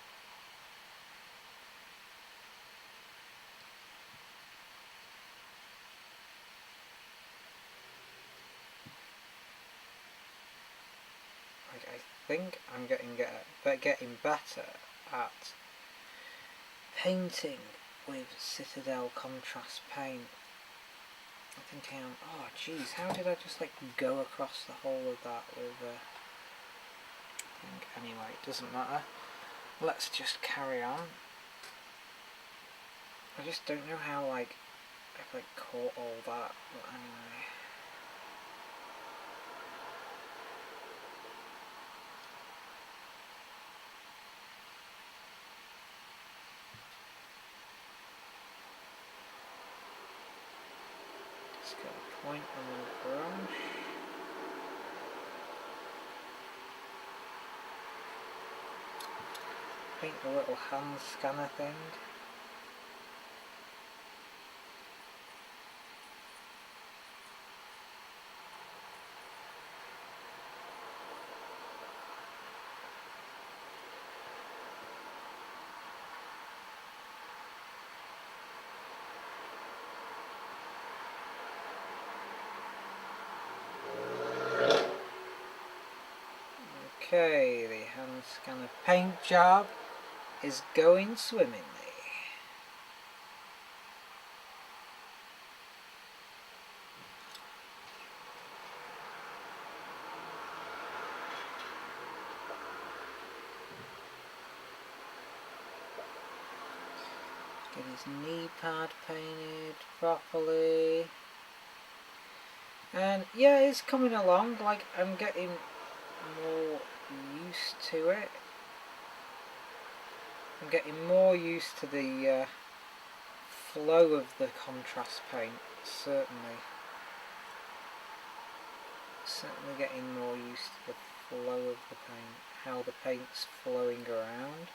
I think I'm getting better at painting with Citadel contrast paint. I think I am. Oh jeez, how did I just like go across the whole of that with anyway, it doesn't matter. Let's just carry on. I just don't know how I've caught all that, but anyway. Just get a point on the brush. Paint the little hand scanner thing. Okay, the hand scanner paint job is going swimmingly. Get his knee pad painted properly. And yeah, it's coming along, like I'm getting more used to it. I'm getting more used to the flow of the contrast paint, certainly. Certainly getting more used to the flow of the paint, how the paint's flowing around.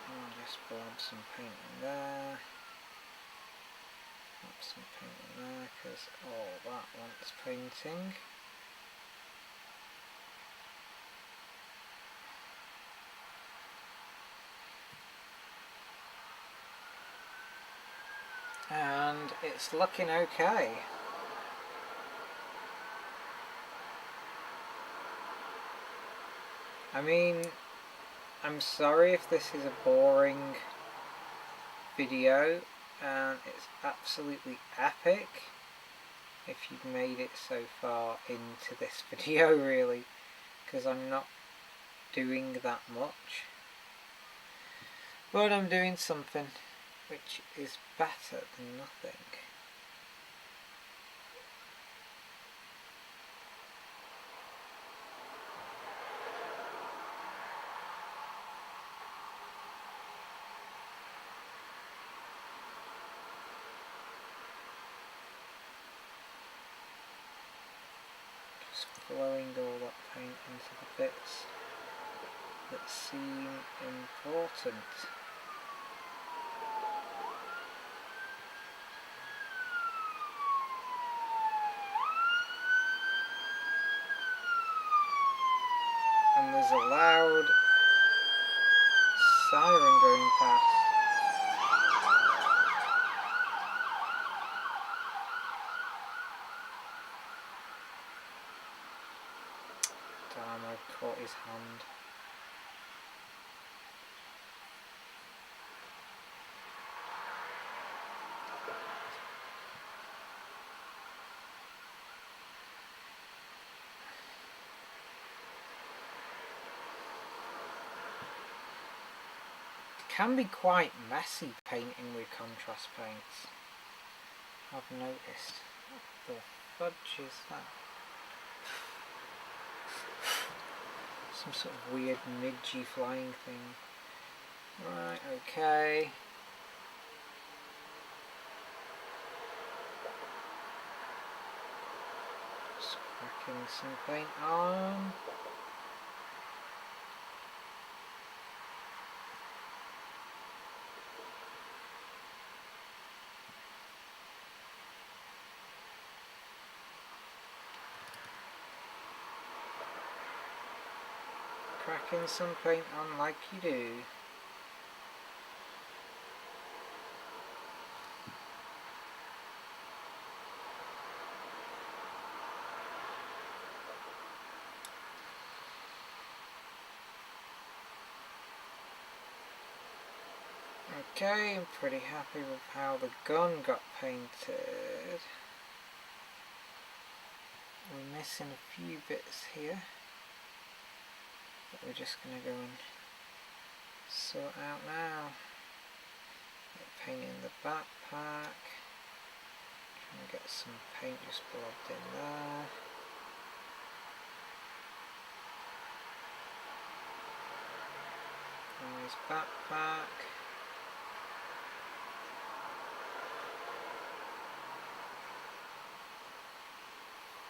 I'll just blab some paint in there. Blab some paint in there, because all that wants painting. And it's looking okay. I mean, I'm sorry if this is a boring video. and it's absolutely epic if you've made it so far into this video, really, because I'm not doing that much, but I'm doing something which is better than nothing. Just flowing all that paint into the bits that seem important. And there's a loud siren going past. Damn, I caught his hand. It can be quite messy painting with contrast paints, I've noticed. What the fudge is that? Some sort of weird midgy flying thing. Right, okay. Just cracking some paint on. Cracking some paint on like you do. Okay, I'm pretty happy with how the gun got painted. We're missing a few bits here that we're just going to go and sort out now. Painting the backpack. Trying to get some paint just blobbed in there. And his backpack.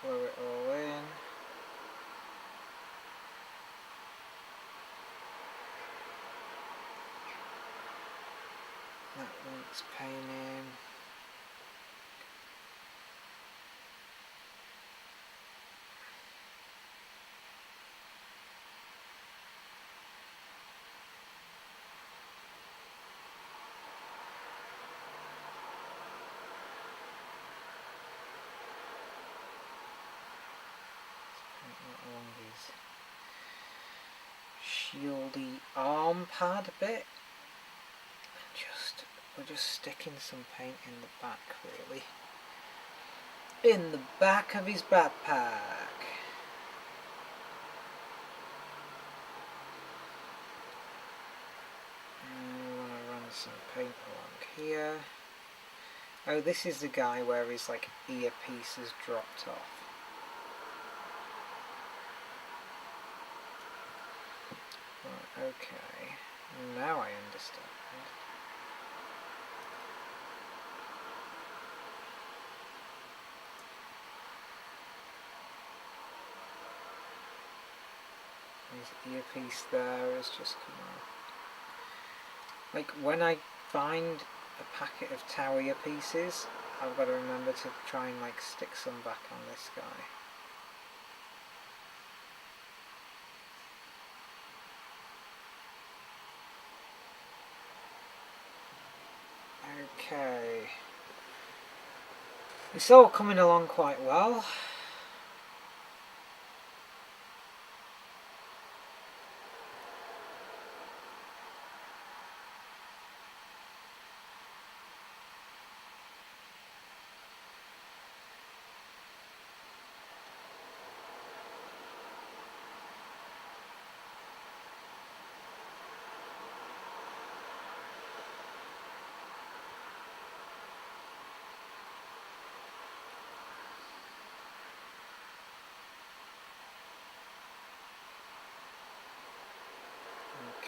Blow it all in. That wants painting. Along his shieldy arm pad a bit. We're just sticking some paint in the back, really. In the back of his backpack. And we want to run some paint along here. Oh, this is the guy where his earpiece has dropped off. Right, okay. Now I understand. His earpiece there has just come out. When I find a packet of tower earpieces, I've got to remember to try and stick some back on this guy. Okay. It's all coming along quite well.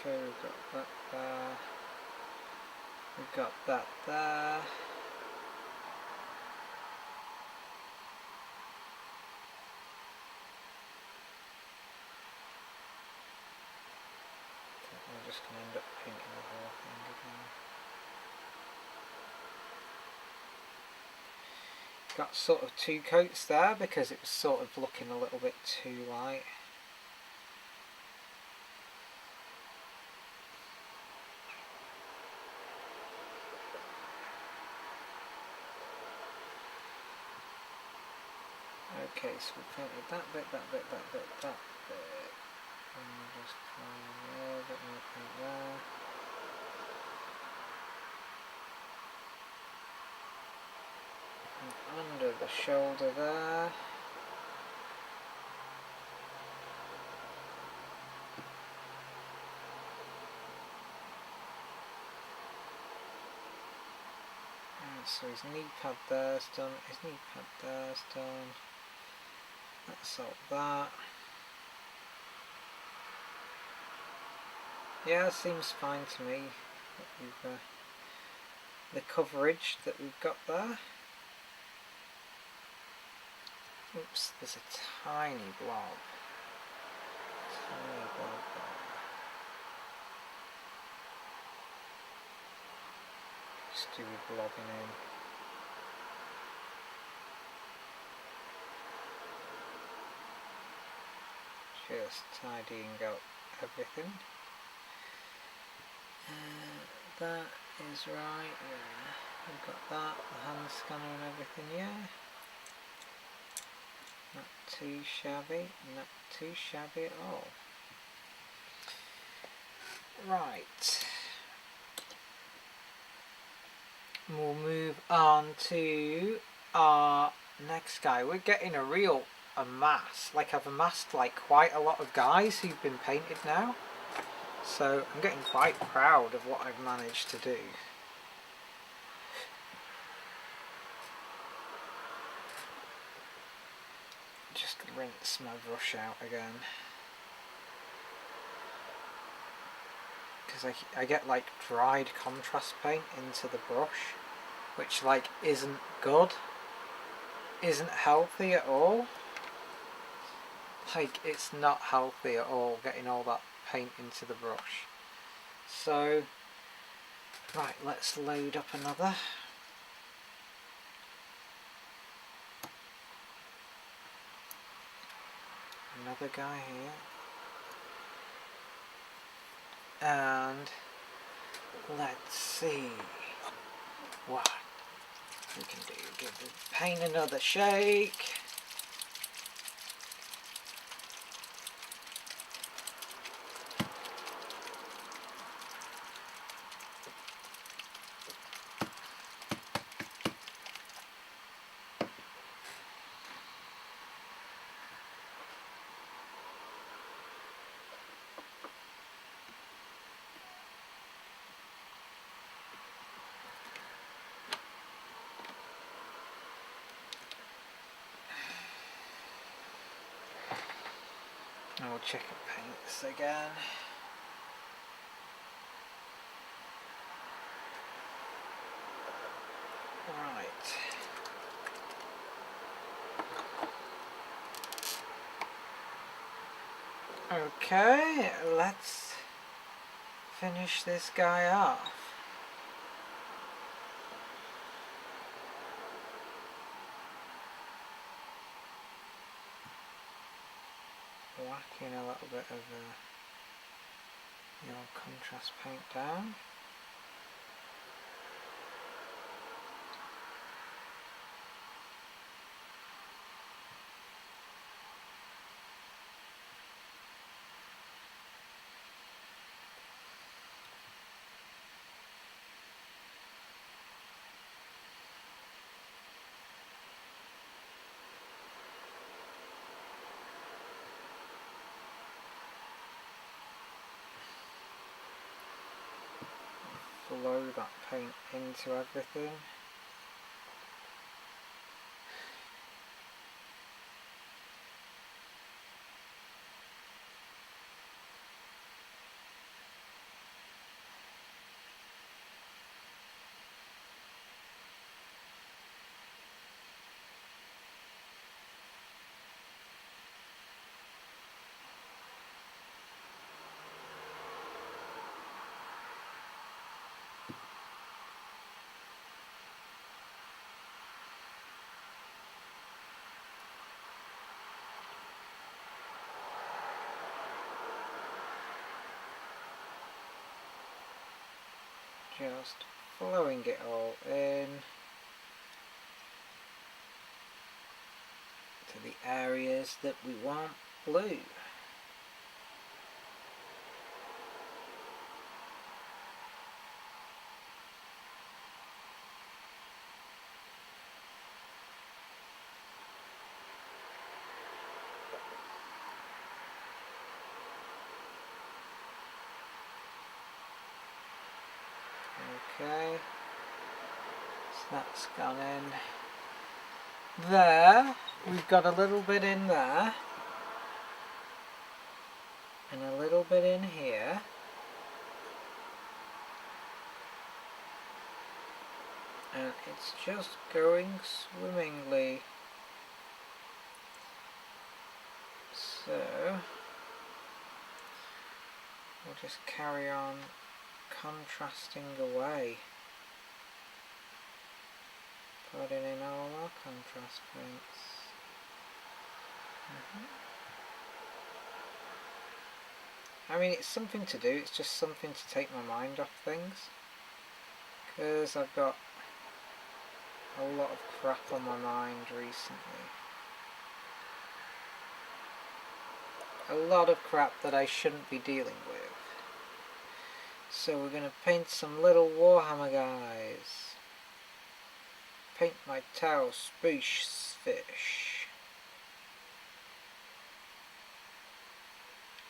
Okay, we've got that there. We've got that there. We're just going to end up painting the whole thing again. Got sort of two coats there because it was sort of looking a little bit too light. Okay, so we painted that bit, that bit, that bit, that bit. And we'll just try a little bit more paint there. And under the shoulder there. And so his knee pad there's done, his knee pad there's done. That's all that. Yeah, seems fine to me. We've, the coverage that we've got there. Oops, there's a tiny blob. Tiny blob there. Just do a blobbing in. Just tidying up everything. That is right, yeah. We've got that, the hand scanner and everything, yeah. Not too shabby, not too shabby at all. Right. We'll move on to our next guy. We're getting a mass. Like I've amassed like quite a lot of guys who've been painted now. So I'm getting quite proud of what I've managed to do. Just rinse my brush out again. Because I get like dried contrast paint into the brush, which like isn't good, isn't healthy at all. Like it's not healthy at all getting all that paint into the brush. So right, let's load up another. Another guy here. And let's see what we can do. Give the paint another shake. And we'll check and paint this again. Right. Okay, let's finish this guy off. Whacking a little bit of your contrast paint down. Flow that paint into everything. just flowing it all in to the areas that we want blue. Okay, so that's gone in there. We've got a little bit in there and a little bit in here. And it's just going swimmingly. So we'll just carry on contrasting away, putting in all our contrast paints. I mean, it's something to do, it's just something to take my mind off things, because I've got a lot of crap on my mind recently. A lot of crap that I shouldn't be dealing with. So we're going to paint some little Warhammer guys. Paint my Tau Spoosh fish.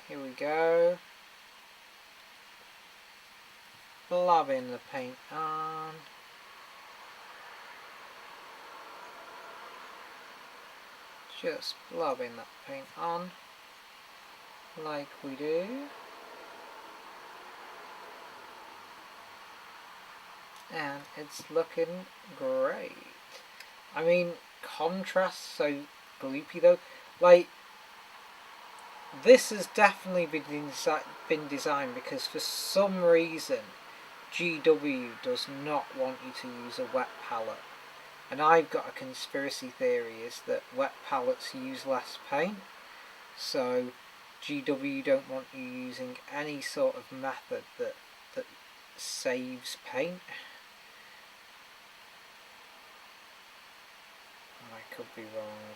Here we go. Blobbing the paint on. Just blobbing that paint on. Like we do. And it's looking great. I mean, contrast so gloopy though. Like, this has definitely been designed because for some reason GW does not want you to use a wet palette. And I've got a conspiracy theory is that wet palettes use less paint. So GW don't want you using any sort of method that saves paint. I could be wrong.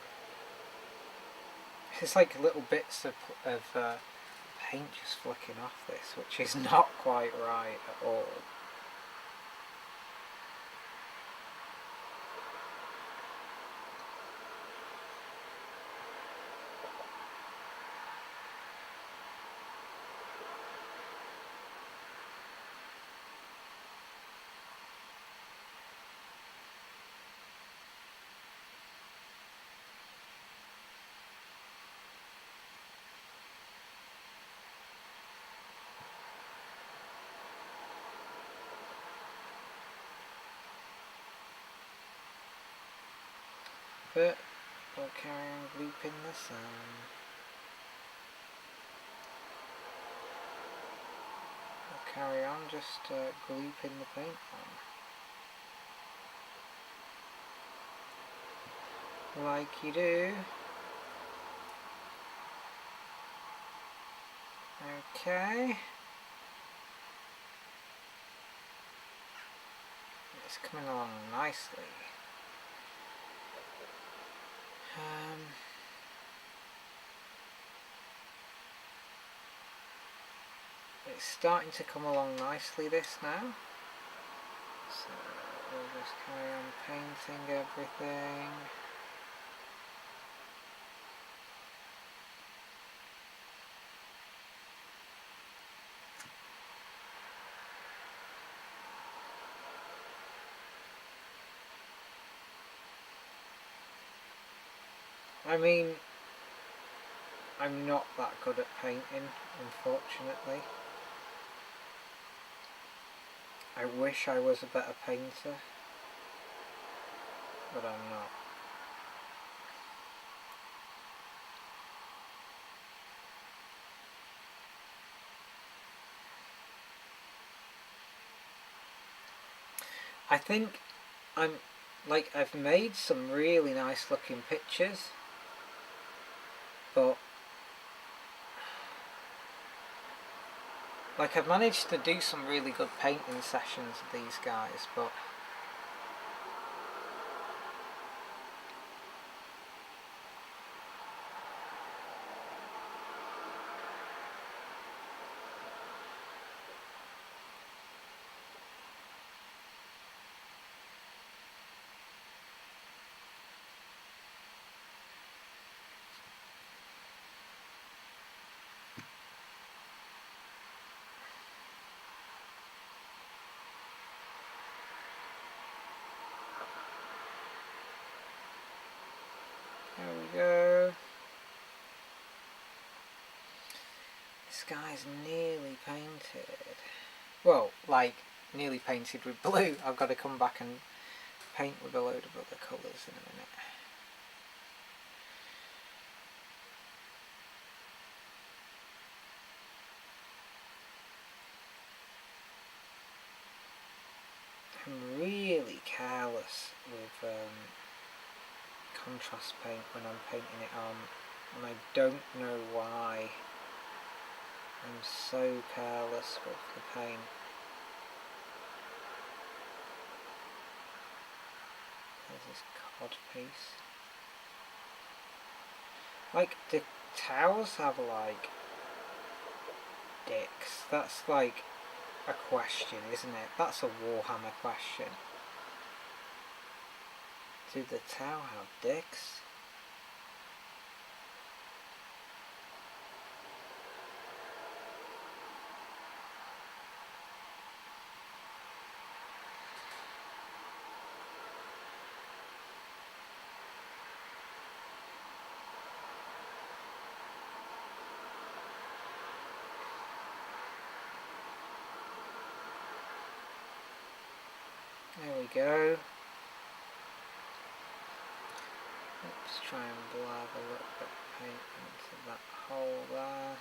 It's like little bits of paint just flicking off this, which is not quite right at all. But we'll carry on looping this on. We'll carry on just glooping the paint on. Like you do. Okay. It's coming along nicely. It's starting to come along nicely this now, so we'll just carry on painting everything. I mean, I'm not that good at painting, unfortunately. I wish I was a better painter, but I'm not. I think I've made some really nice looking pictures, but Like, I've managed to do some really good painting sessions of these guys, but there we go. This guy's nearly painted. Well, like, nearly painted with blue. I've got to come back and paint with a load of other colours in a minute. I'm really careless with contrast paint when I'm painting it on, and I don't know why. I'm so careless with the paint. There's this cod piece. Like, the towers have like dicks. That's like a question, isn't it? That's a Warhammer question. Do the tower have dicks? There we go. Let's try and blab a little bit of paint into that hole there.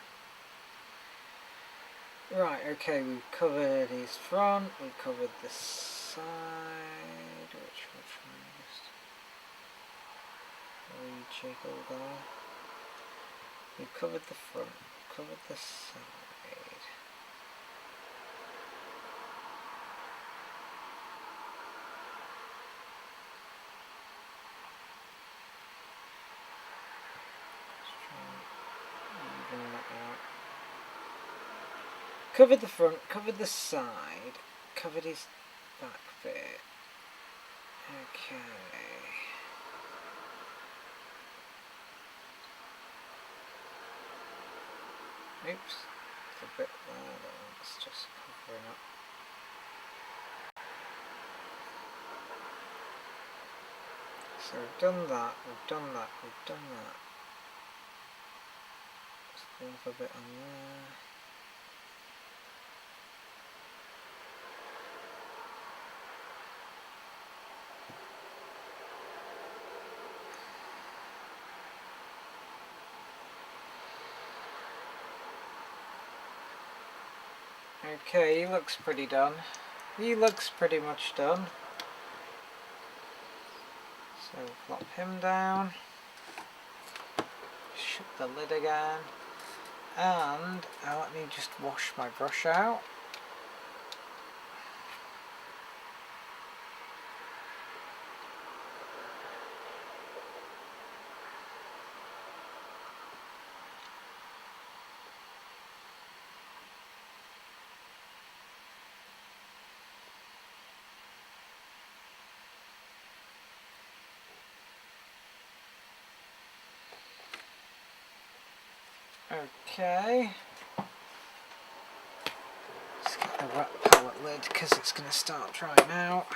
Right, okay, we've covered his front, we've covered the side, which we'll try and just rejiggle there. We've covered the front, we've covered the side. Covered the front, covered the side, covered his back bit. Okay. Oops, there's a bit there that wants just covering up. So we've done that, we've done that, we've done that. Still have a bit on there. Okay, he looks pretty done. He looks pretty much done. So flop him down. Shut the lid again. And let me just wash my brush out. Okay. Let's get the wet palette lid because it's going to start drying out.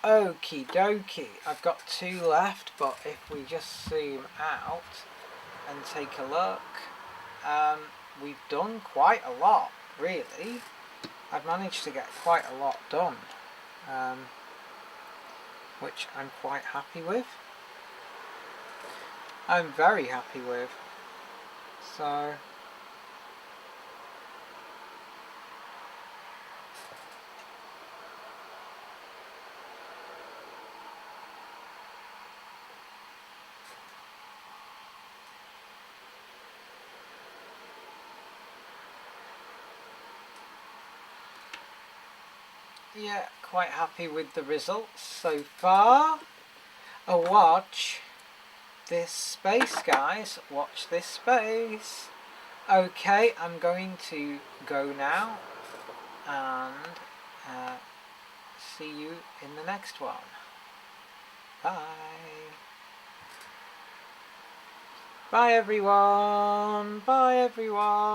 Okie dokie. I've got 2 left, but if we just zoom out and take a look, we've done quite a lot, really. I've managed to get quite a lot done, which I'm quite happy with. I'm very happy with. So yeah, quite happy with the results so far. Watch this space, guys. Watch this space. Okay, I'm going to go now and see you in the next one. Bye. Bye everyone. Bye everyone.